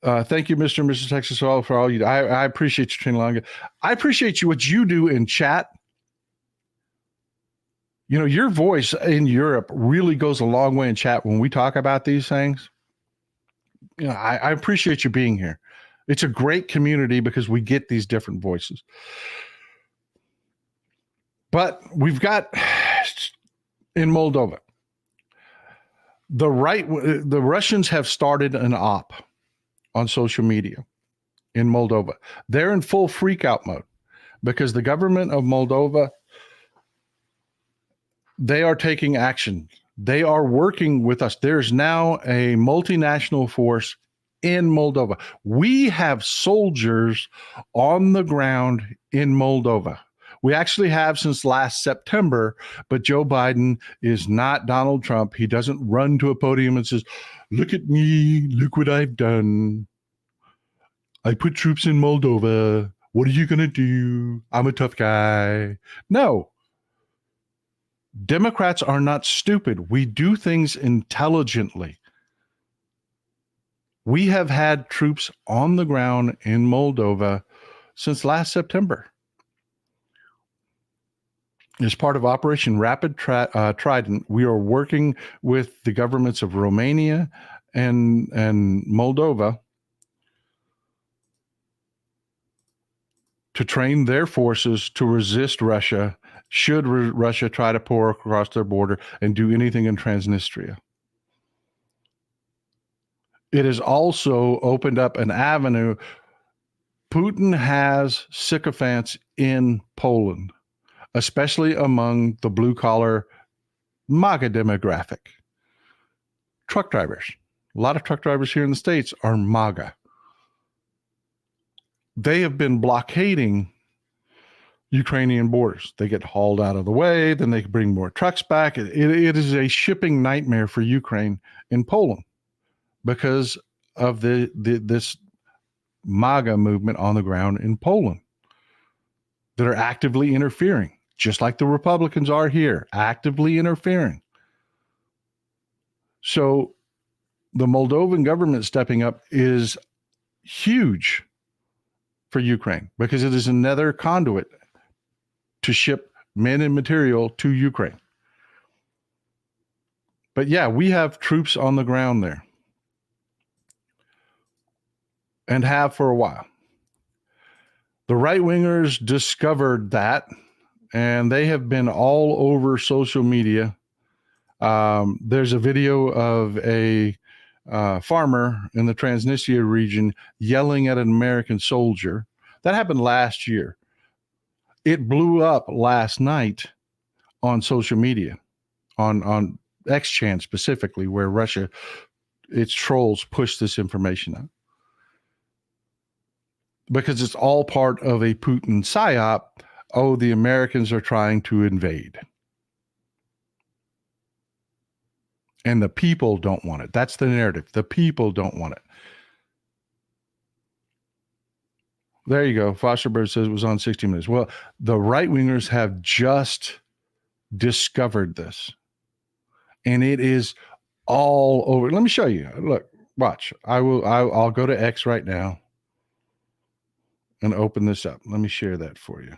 thank you, Mr. and Mrs. Texas, for all you do. I appreciate you, Trina Longa. I appreciate you, what you do in chat. You know, your voice in Europe really goes a long way in chat when we talk about these things. You know, I appreciate you being here. It's a great community because we get these different voices. But we've got in Moldova, the Russians have started an op on social media in Moldova. They're in full freakout mode because the government of Moldova, they are taking action. They are working with us. There's now a multinational force in Moldova. We have soldiers on the ground in Moldova. We actually have since last September, but Joe Biden is not Donald Trump. He doesn't run to a podium and says, look at me, look what I've done. I put troops in Moldova. What are you going to do? I'm a tough guy. No. Democrats are not stupid. We do things intelligently. We have had troops on the ground in Moldova since last September. As part of Operation Rapid Trident, we are working with the governments of Romania and Moldova to train their forces to resist Russia should Russia try to pour across their border and do anything in Transnistria. It has also opened up an avenue. Putin has sycophants in Poland, especially among the blue-collar MAGA demographic. Truck drivers. A lot of truck drivers here in the States are MAGA. They have been blockading Ukrainian borders. They get hauled out of the way, then they bring more trucks back. It is a shipping nightmare for Ukraine in Poland because of this MAGA movement on the ground in Poland that are actively interfering, just like the Republicans are here, actively interfering. So the Moldovan government stepping up is huge for Ukraine because it is another conduit to ship men and material to Ukraine. But yeah, we have troops on the ground there and have for a while. The right-wingers discovered that, and they have been all over social media. There's a video of a farmer in the Transnistria region yelling at an American soldier. That happened last year. It blew up last night on social media, on X-Chan specifically, where Russia, its trolls push this information out. Because it's all part of a Putin psyop. Oh, the Americans are trying to invade. And the people don't want it. That's the narrative. The people don't want it. There you go. Fosterberg says it was on 60 Minutes. Well, the right-wingers have just discovered this. And it is all over. Let me show you. Look, watch. I'll go to X right now and open this up. Let me share that for you.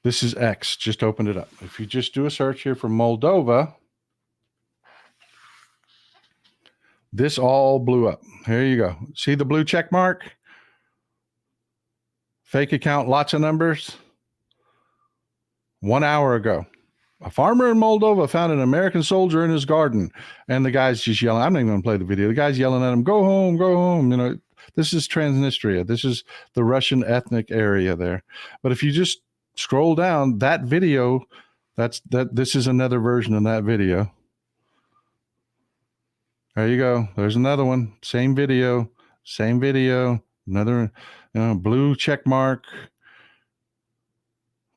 This is X. Just opened it up. If you just do a search here for Moldova, this all blew up. Here you go. See the blue check mark? Fake account, lots of numbers. 1 hour ago, a farmer in Moldova found an American soldier in his garden, and the guy's just yelling. I'm not even going to play the video. The guy's yelling at him, "Go home, go home." You know, this is Transnistria. This is the Russian ethnic area there. But if you just scroll down that video, this is another version of that video. There you go. There's another one. Same video. Another blue check mark.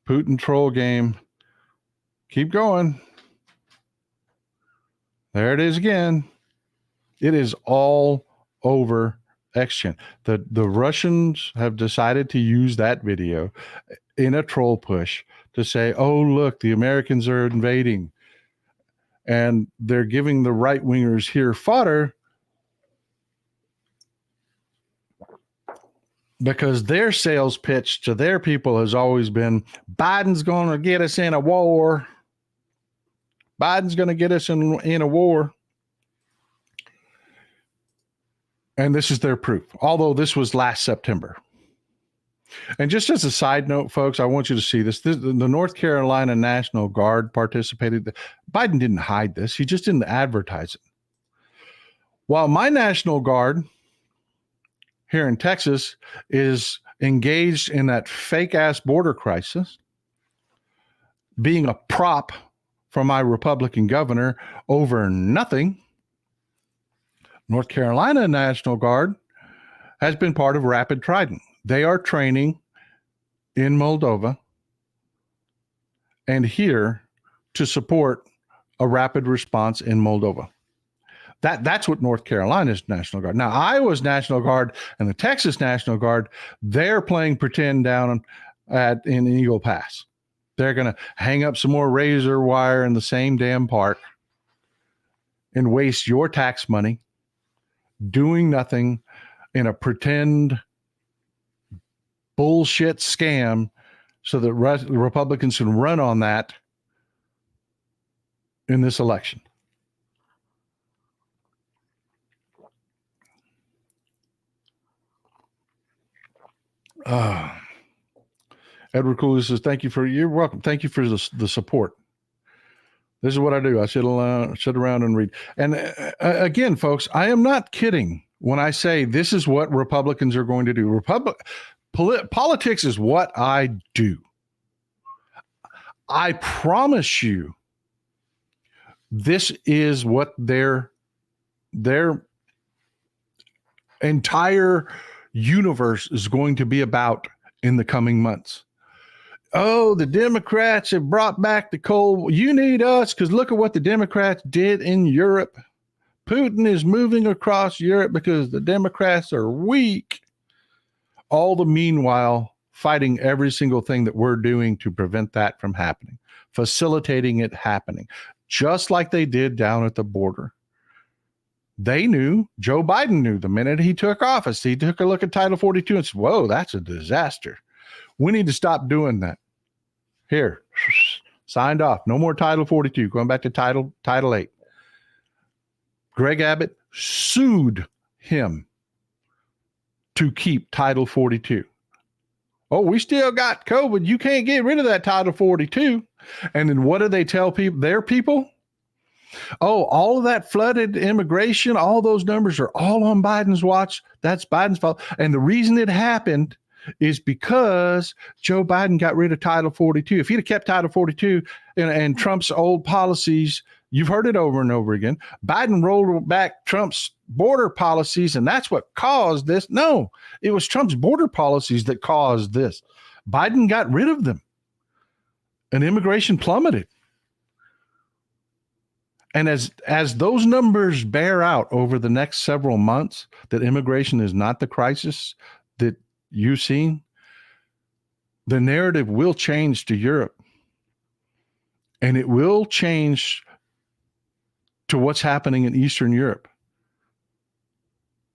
Putin troll game. Keep going. There it is again. It is all over XChin. The Russians have decided to use that video in a troll push to say, oh, look, the Americans are invading. And they're giving the right-wingers here fodder because their sales pitch to their people has always been, Biden's going to get us in a war. Biden's going to get us in a war. And this is their proof, although this was last September. And just as a side note, folks, I want you to see this. The North Carolina National Guard participated. Biden didn't hide this. He just didn't advertise it. While my National Guard here in Texas is engaged in that fake-ass border crisis, being a prop for my Republican governor over nothing, North Carolina National Guard has been part of Rapid Trident. They are training in Moldova and here to support a rapid response in Moldova. That's what North Carolina's National Guard. Now, Iowa's National Guard and the Texas National Guard, they're playing pretend down in Eagle Pass. They're going to hang up some more razor wire in the same damn park and waste your tax money doing nothing in a pretend bullshit scam so that Republicans can run on that in this election. Edward Cooley says, you're welcome. Thank you for the support. This is what I do. I sit around and read. And again, folks, I am not kidding when I say this is what Republicans are going to do. Politics is what I do. I promise you, this is what their entire universe is going to be about in the coming months. Oh, the Democrats have brought back the Cold War. You need us because look at what the Democrats did in Europe. Putin is moving across Europe because the Democrats are weak. All the meanwhile, fighting every single thing that we're doing to prevent that from happening, facilitating it happening, just like they did down at the border. They knew, Joe Biden knew the minute he took office, he took a look at Title 42 and said, whoa, that's a disaster. We need to stop doing that. Here, signed off. No more Title 42. Going back to Title 8. Greg Abbott sued him to keep Title 42. Oh, we still got COVID. You can't get rid of that Title 42. And then what do they tell people? Their people? Oh, all of that flooded immigration, all those numbers are all on Biden's watch. That's Biden's fault. And the reason it happened is because Joe Biden got rid of Title 42. If he'd have kept Title 42 and Trump's old policies, you've heard it over and over again. Biden rolled back Trump's border policies, and that's what caused this. No, it was Trump's border policies that caused this. Biden got rid of them, and immigration plummeted. And as those numbers bear out over the next several months, that immigration is not the crisis that you've seen, the narrative will change to Europe. And it will change to what's happening in Eastern Europe.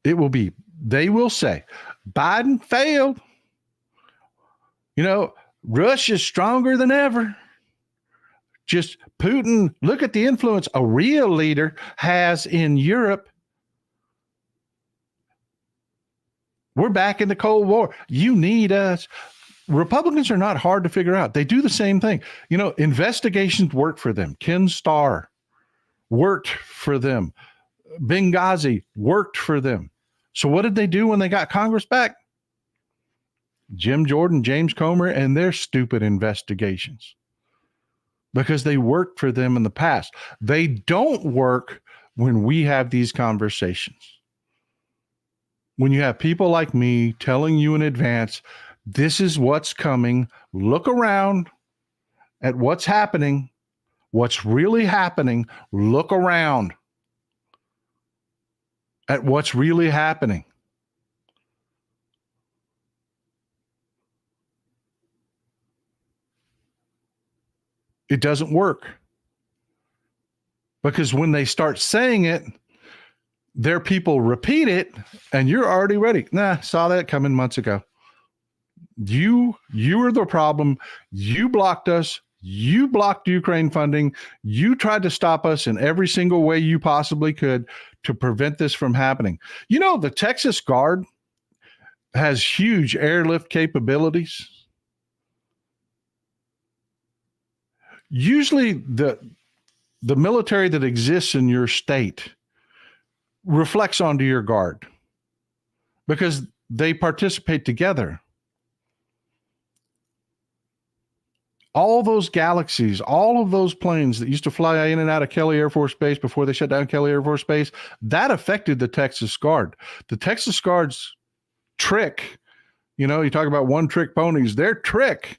It will be, they will say, Biden failed. You know, Russia's stronger than ever. Just Putin, look at the influence a real leader has in Europe. We're back in the Cold War. You need us. Republicans are not hard to figure out. They do the same thing. You know, investigations work for them. Ken Starr worked for them. Benghazi worked for them. So what did they do when they got Congress back? Jim Jordan, James Comer, and their stupid investigations. Because they worked for them in the past. They don't work when we have these conversations. When you have people like me telling you in advance, this is what's coming. Look around. at what's happening, what's really happening, look around at what's really happening. It doesn't work. Because when they start saying it, their people repeat it, and you're already ready. Nah, saw that coming months ago. You are the problem. You blocked us. You blocked Ukraine funding. You tried to stop us in every single way you possibly could to prevent this from happening. You know, the Texas Guard has huge airlift capabilities. Usually the military that exists in your state reflects onto your Guard because they participate together. All those Galaxies, all of those planes that used to fly in and out of Kelly Air Force Base before they shut down Kelly Air Force Base, that affected the Texas Guard. The Texas Guard's trick, you talk about one-trick ponies, their trick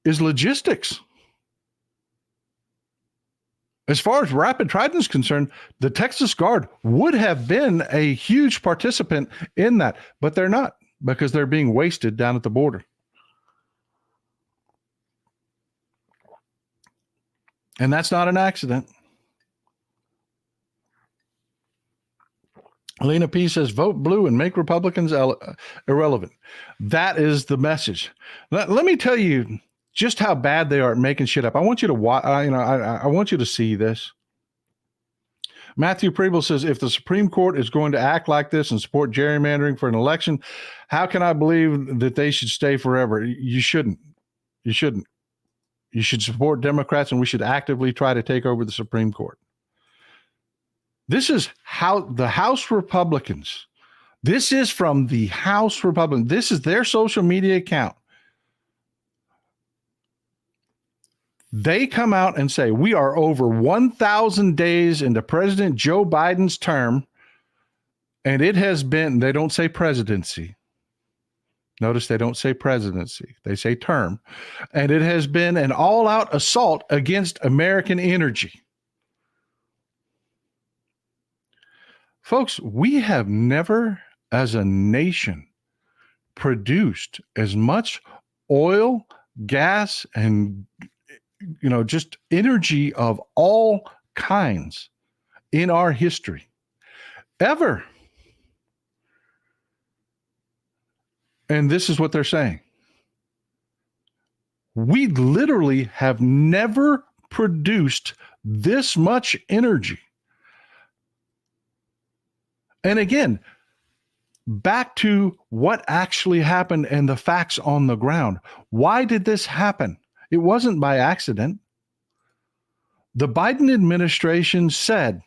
is logistics. As far as Rapid Trident is concerned, the Texas Guard would have been a huge participant in that, but they're not because they're being wasted down at the border. And that's not an accident. Lena P says, vote blue and make Republicans irrelevant. That is the message. Let me tell you just how bad they are at making shit up. I want you to watch. I want you to see this. Matthew Preble says, if the Supreme Court is going to act like this and support gerrymandering for an election, how can I believe that they should stay forever? You shouldn't. You shouldn't. You should support Democrats, and we should actively try to take over the Supreme Court. This is how the House Republicans, this is from the House Republicans. This is their social media account. They come out and say, we are over 1,000 days into President Joe Biden's term, and it has been, they don't say presidency. Notice they don't say presidency. They say term. And it has been an all-out assault against American energy. Folks, we have never, as a nation, produced as much oil, gas, and just energy of all kinds in our history ever. And this is what they're saying. We literally have never produced this much energy. And again, back to what actually happened and the facts on the ground. Why did this happen? It wasn't by accident. The Biden administration said,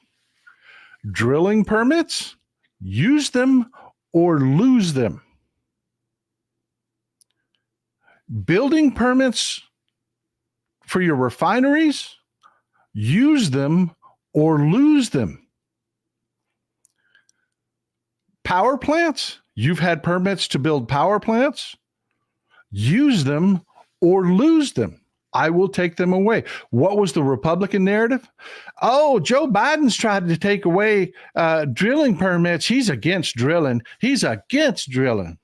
drilling permits, use them or lose them. Building permits for your refineries, use them or lose them. Power plants, you've had permits to build power plants, use them or lose them. I will take them away. What was the Republican narrative? Oh, Joe Biden's tried to take away drilling permits. He's against drilling. He's against drilling.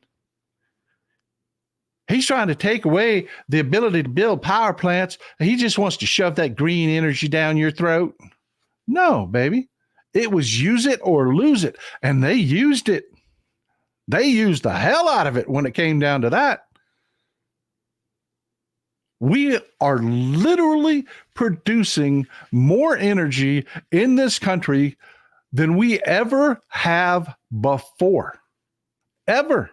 He's trying to take away the ability to build power plants. He just wants to shove that green energy down your throat. No, baby. It was use it or lose it. And they used it. They used the hell out of it when it came down to that. We are literally producing more energy in this country than we ever have before. Ever.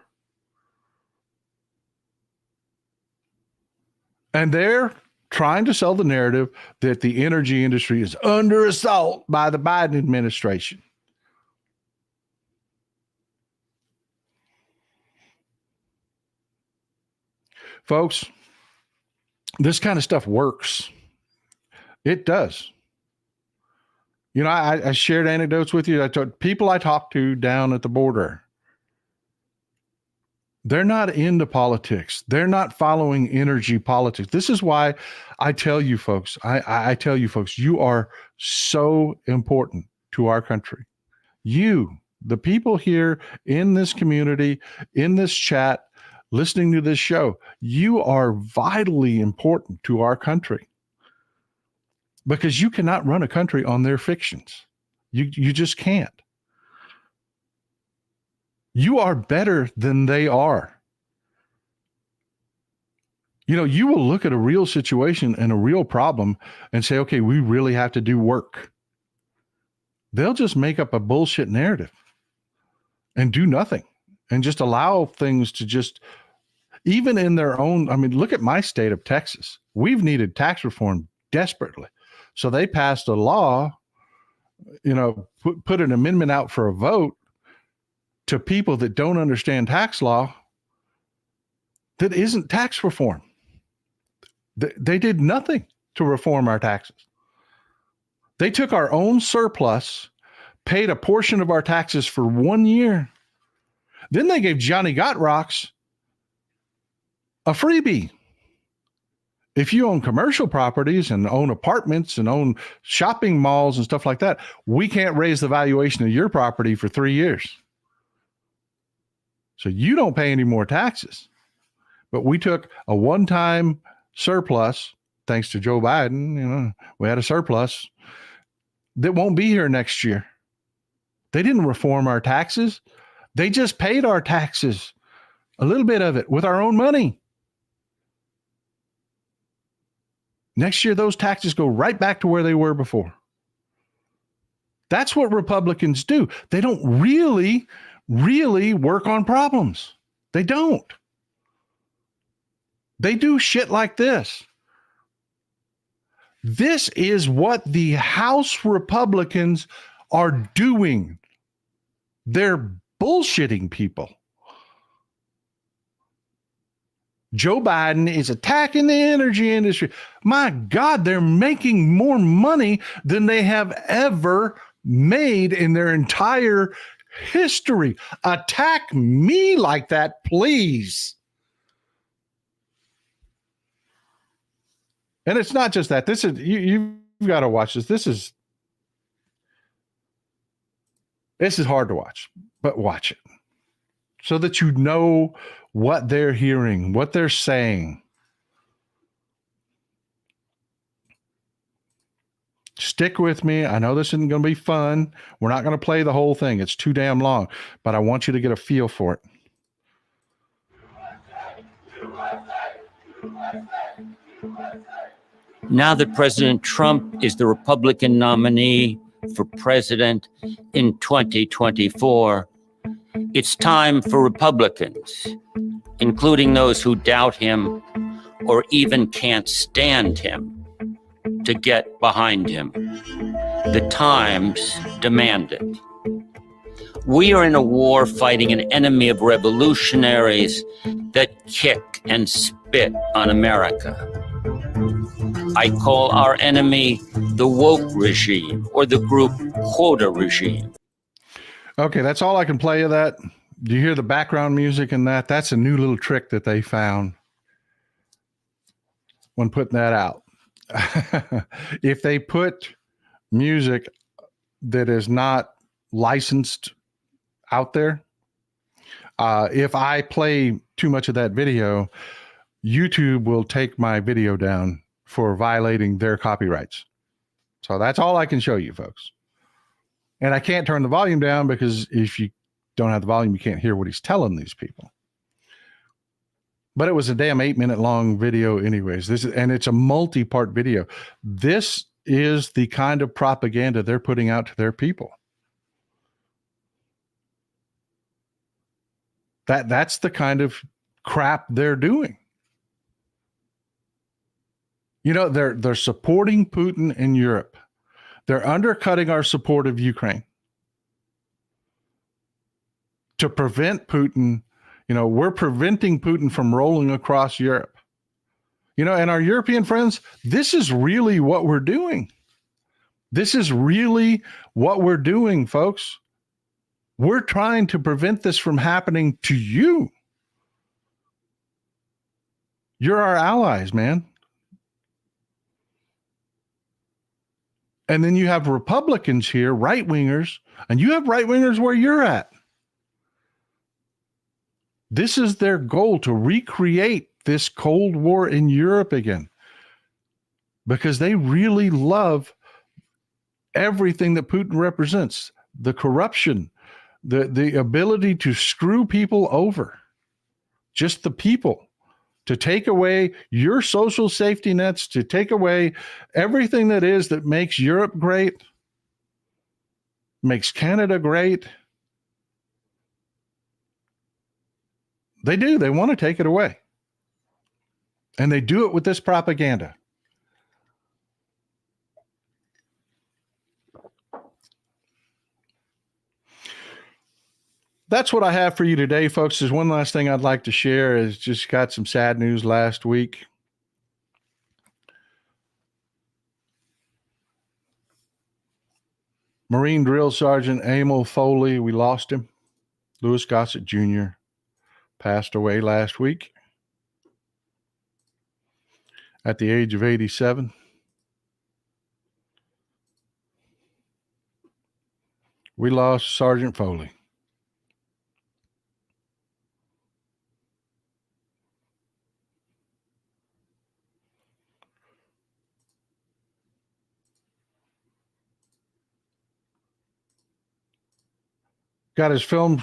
And they're trying to sell the narrative that the energy industry is under assault by the Biden administration. Folks, this kind of stuff works. It does. I shared anecdotes with you. I told people I talked to down at the border. They're not into politics. They're not following energy politics. This is why I tell you folks, I tell you folks, you are so important to our country. You, the people here in this community, in this chat, listening to this show, you are vitally important to our country because you cannot run a country on their fictions. You just can't. You are better than they are. You know, you will look at a real situation and a real problem and say, okay, we really have to do work. They'll just make up a bullshit narrative and do nothing and just allow things to just, even in their own, I mean, look at my state of Texas. We've needed tax reform desperately. So they passed a law, you know, put an amendment out for a vote to people that don't understand tax law that isn't tax reform. They did nothing to reform our taxes. They took our own surplus, paid a portion of our taxes for 1 year. Then they gave Johnny Got Rocks a freebie. If you own commercial properties and own apartments and own shopping malls and stuff like that, we can't raise the valuation of your property for 3 years. So you don't pay any more taxes. But we took a one-time surplus, thanks to Joe Biden, you know, we had a surplus that won't be here next year. They didn't reform our taxes. They just paid our taxes, a little bit of it, with our own money. Next year, those taxes go right back to where they were before. That's what Republicans do. They don't really work on problems. They don't. They do shit like this. This is what the House Republicans are doing. They're bullshitting people. Joe Biden is attacking the energy industry. My God, they're making more money than they have ever made in their entire history. Attack me like that, please. And it's not just that. This is you've got to watch this. This is hard to watch, but watch it so that you know what they're hearing, what they're saying. Stick with me. I know this isn't going to be fun. We're not going to play the whole thing. It's too damn long, but I want you to get a feel for it. Now that President Trump is the Republican nominee for president in 2024, it's time for Republicans, including those who doubt him or even can't stand him, to get behind him. The times demand it. We are in a war fighting an enemy of revolutionaries that kick and spit on America. I call our enemy the woke regime or the group quota regime. Okay, that's all I can play of that. Do you hear the background music in that? That's a new little trick that they found when putting that out. If they put music that is not licensed out there, if I play too much of that video, YouTube will take my video down for violating their copyrights. So that's all I can show you, folks. And I can't turn the volume down because if you don't have the volume, you can't hear what he's telling these people. But it was a damn 8-minute long video anyways. And it's a multi-part video. This is the kind of propaganda they're putting out to their people. That's the kind of crap they're doing. You know, they're supporting Putin in Europe. They're undercutting our support of Ukraine to prevent Putin. You know, we're preventing Putin from rolling across Europe. You know, and our European friends, this is really what we're doing. This is really what we're doing, folks. We're trying to prevent this from happening to you. You're our allies, man. And then you have Republicans here, right-wingers, and you have right-wingers where you're at. This is their goal, to recreate this Cold War in Europe again, because they really love everything that Putin represents, the corruption, the ability to screw people over, just the people, to take away your social safety nets, to take away everything that makes Europe great, makes Canada great. They do. They want to take it away. And they do it with this propaganda. That's what I have for you today, folks. There's one last thing I'd like to share. Is just got some sad news last week. Marine Drill Sergeant Emil Foley, we lost him. Louis Gossett Jr. passed away last week at the age of 87. We lost Sergeant Foley. Got his film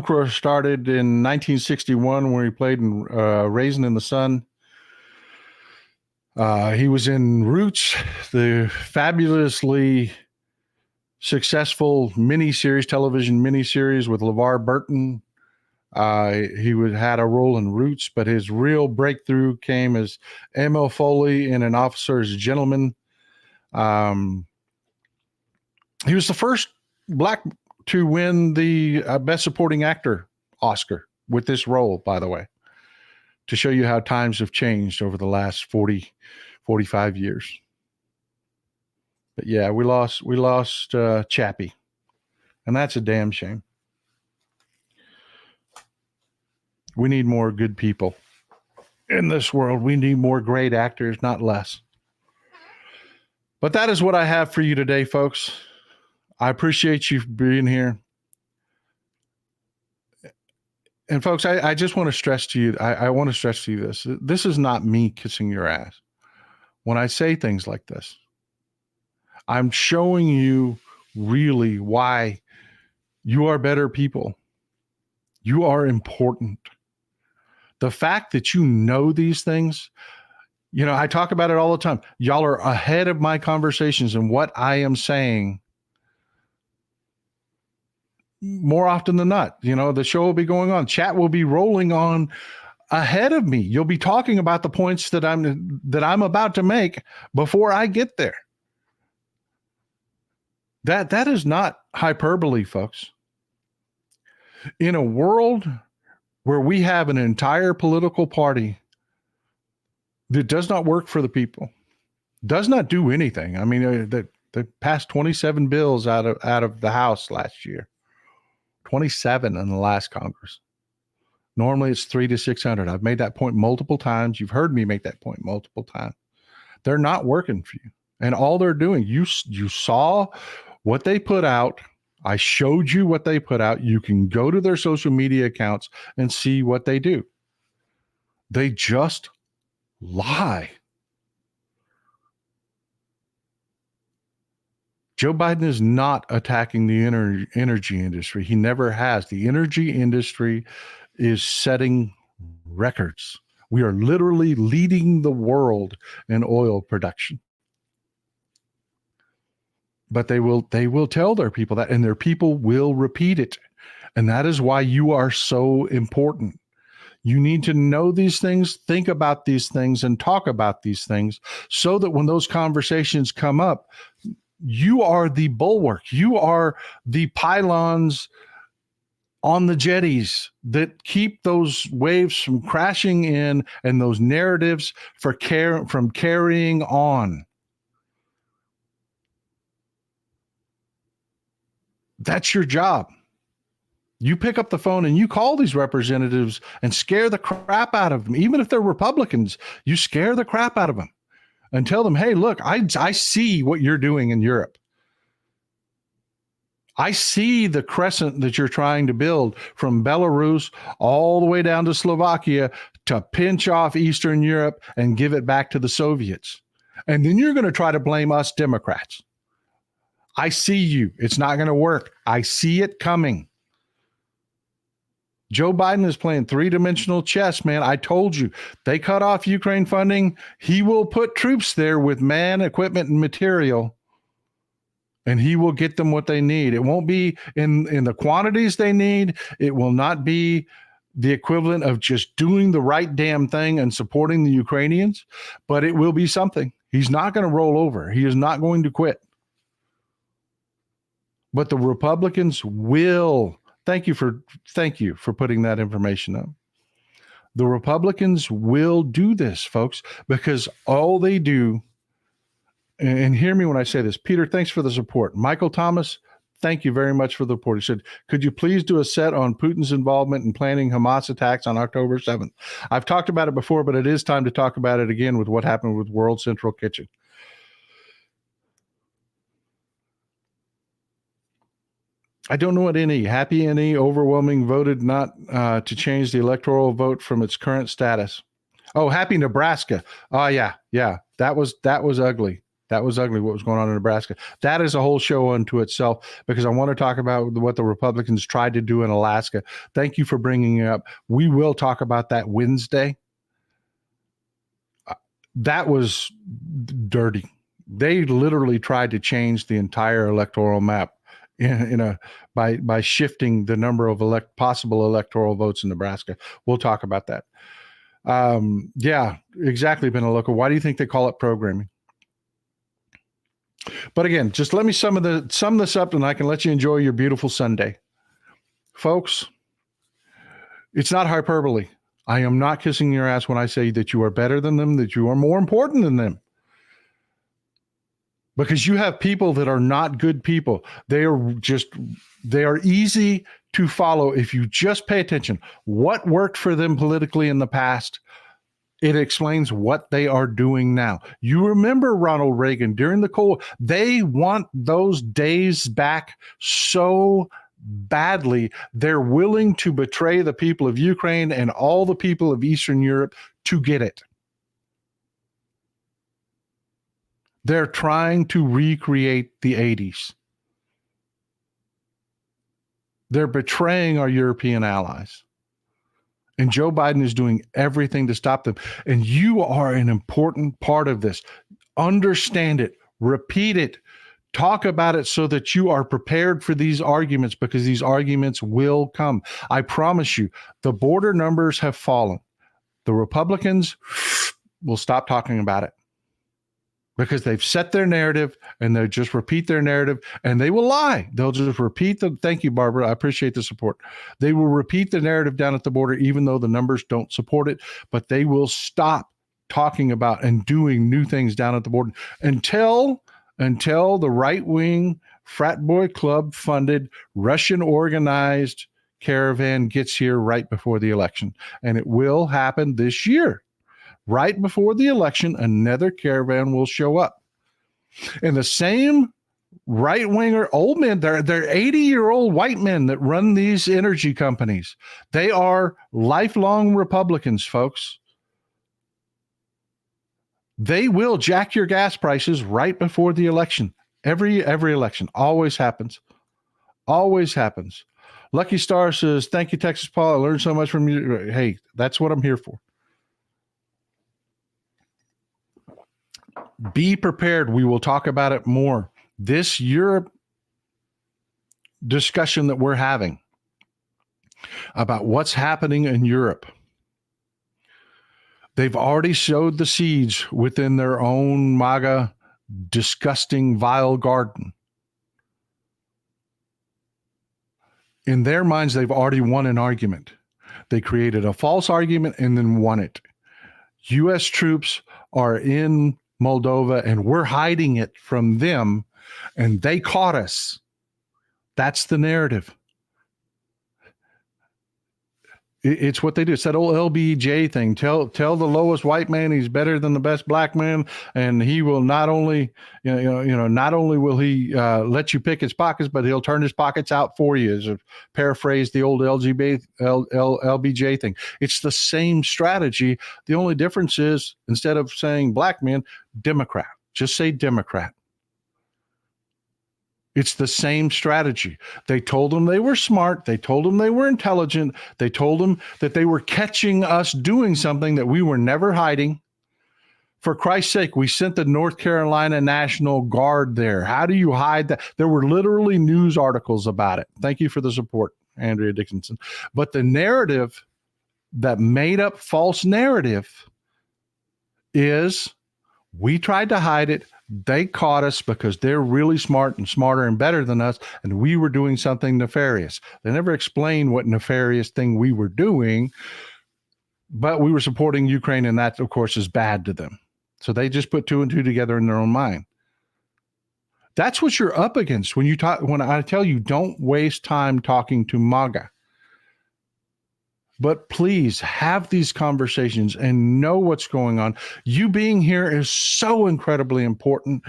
career started in 1961, where he played in Raisin in the Sun. He was in Roots, the fabulously successful television miniseries with LeVar Burton. He had a role in Roots, but his real breakthrough came as Emil Foley in An Officer's Gentleman. He was the first black to win the Best Supporting Actor Oscar with this role, by the way, to show you how times have changed over the last 45 years. But yeah, we lost Chappie, and that's a damn shame. We need more good people in this world. We need more great actors, not less. But that is what I have for you today, folks. I appreciate you being here. And folks, I just want to stress to you, I want to stress to you this. This is not me kissing your ass. When I say things like this, I'm showing you really why you are better people. You are important. The fact that you know these things, I talk about it all the time. Y'all are ahead of my conversations and what I am saying. More often than not, the show will be going on. Chat will be rolling on ahead of me. You'll be talking about the points that I'm about to make before I get there. That is not hyperbole, folks. In a world where we have an entire political party that does not work for the people, does not do anything. I mean, they passed 27 bills out of the House last year. 27 in the last Congress. Normally it's 300 to 600. I've made that point multiple times. You've heard me make that point multiple times. They're not working for you. And all they're doing, you saw what they put out. I showed you what they put out. You can go to their social media accounts and see what they do. They just lie. Joe Biden is not attacking the energy industry. He never has. The energy industry is setting records. We are literally leading the world in oil production. But they will tell their people that, and their people will repeat it. And that is why you are so important. You need to know these things, think about these things, and talk about these things so that when those conversations come up, you are the bulwark. You are the pylons on the jetties that keep those waves from crashing in and those narratives from carrying on. That's your job. You pick up the phone and you call these representatives and scare the crap out of them. Even if they're Republicans, you scare the crap out of them and tell them, hey, look, I see what you're doing in Europe. I see the crescent that you're trying to build from Belarus all the way down to Slovakia to pinch off Eastern Europe and give it back to the Soviets. And then you're going to try to blame us Democrats. I see you. It's not going to work. I see it coming. Joe Biden is playing three-dimensional chess, man. I told you, they cut off Ukraine funding. He will put troops there with man, equipment, and material, and he will get them what they need. It won't be in the quantities they need. It will not be the equivalent of just doing the right damn thing and supporting the Ukrainians, but it will be something. He's not going to roll over. He is not going to quit. But the Republicans will. Thank you for putting that information up. The Republicans will do this, folks, because all they do, and hear me when I say this, Peter, thanks for the support. Michael Thomas, thank you very much for the report. He said, could you please do a set on Putin's involvement in planning Hamas attacks on October 7th? I've talked about it before, but it is time to talk about it again with what happened with World Central Kitchen. I don't know what Happy overwhelming voted not to change the electoral vote from its current status. Oh, Happy Nebraska. Oh, yeah. That was ugly. That was ugly what was going on in Nebraska. That is a whole show unto itself because I want to talk about what the Republicans tried to do in Alaska. Thank you for bringing it up. We will talk about that Wednesday. That was dirty. They literally tried to change the entire electoral map by shifting the number of possible electoral votes in Nebraska. We'll talk about that. Yeah, exactly, Benaloka. Why do you think they call it programming? But again, just let me sum this up and I can let you enjoy your beautiful Sunday. Folks, it's not hyperbole. I am not kissing your ass when I say that you are better than them, that you are more important than them. Because you have people that are not good people. They are easy to follow if you just pay attention. What worked for them politically in the past, it explains what they are doing now. You remember Ronald Reagan during the Cold War. They want those days back so badly. They're willing to betray the people of Ukraine and all the people of Eastern Europe to get it. They're trying to recreate the 80s. They're betraying our European allies. And Joe Biden is doing everything to stop them. And you are an important part of this. Understand it. Repeat it. Talk about it so that you are prepared for these arguments because these arguments will come. I promise you, the border numbers have fallen. The Republicans will stop talking about it. Because they've set their narrative and they just repeat their narrative and they will lie. They'll just repeat thank you, Barbara. I appreciate the support. They will repeat the narrative down at the border, even though the numbers don't support it, but they will stop talking about and doing new things down at the border until the right-wing frat boy club funded Russian organized caravan gets here right before the election. And it will happen this year. Right before the election, another caravan will show up. And the same right-winger old men, they're 80-year-old white men that run these energy companies. They are lifelong Republicans, folks. They will jack your gas prices right before the election. Every election. Always happens. Always happens. Lucky Star says, thank you, Texas Paul. I learned so much from you. Hey, that's what I'm here for. Be prepared. We will talk about it more. This Europe discussion that we're having about what's happening in Europe, they've already sowed the seeds within their own MAGA, disgusting, vile garden. In their minds, they've already won an argument. They created a false argument and then won it. U.S. troops are in Moldova and we're hiding it from them and they caught us. That's the narrative. It's what they do. It's that old LBJ thing. Tell the lowest white man he's better than the best black man, and he will not only not only will he let you pick his pockets, but he'll turn his pockets out for you. As a paraphrase the old LBJ thing. It's the same strategy. The only difference is instead of saying black man, Democrat. Just say Democrat. It's the same strategy. They told them they were smart. They told them they were intelligent. They told them that they were catching us doing something that we were never hiding. For Christ's sake, we sent the North Carolina National Guard there. How do you hide that? There were literally news articles about it. Thank you for the support, Andrea Dickinson. But the narrative, that made up false narrative, is we tried to hide it. They caught us because they're really smart and smarter and better than us, and we were doing something nefarious. They never explained what nefarious thing we were doing, but we were supporting Ukraine, and that, of course, is bad to them. So they just put two and two together in their own mind. That's what you're up against when you talk. When I tell you, don't waste time talking to MAGA. But please have these conversations and know what's going on. You being here is so incredibly important.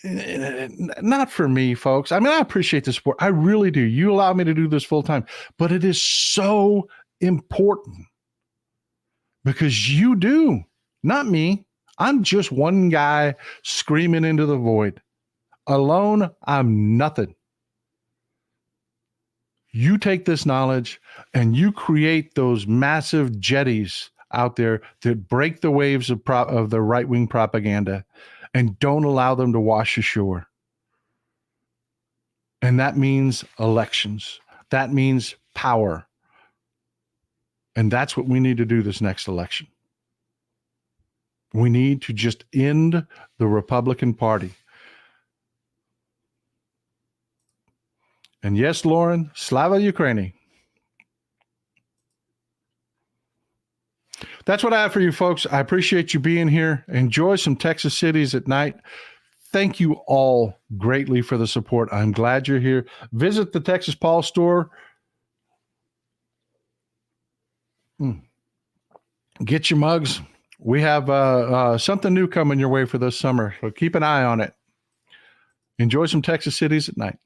Not for me, folks. I mean, I appreciate the support. I really do. You allow me to do this full time. But it is so important because you do, not me. I'm just one guy screaming into the void. Alone, I'm nothing. You take this knowledge and you create those massive jetties out there that break the waves of the right-wing propaganda and don't allow them to wash ashore. And that means elections. That means power. And that's what we need to do this next election. We need to just end the Republican Party. And yes, Lauren, Slava Ukraini. That's what I have for you, folks. I appreciate you being here. Enjoy some Texas cities at night. Thank you all greatly for the support. I'm glad you're here. Visit the Texas Paul store. Get your mugs. We have something new coming your way for this summer, so keep an eye on it. Enjoy some Texas cities at night.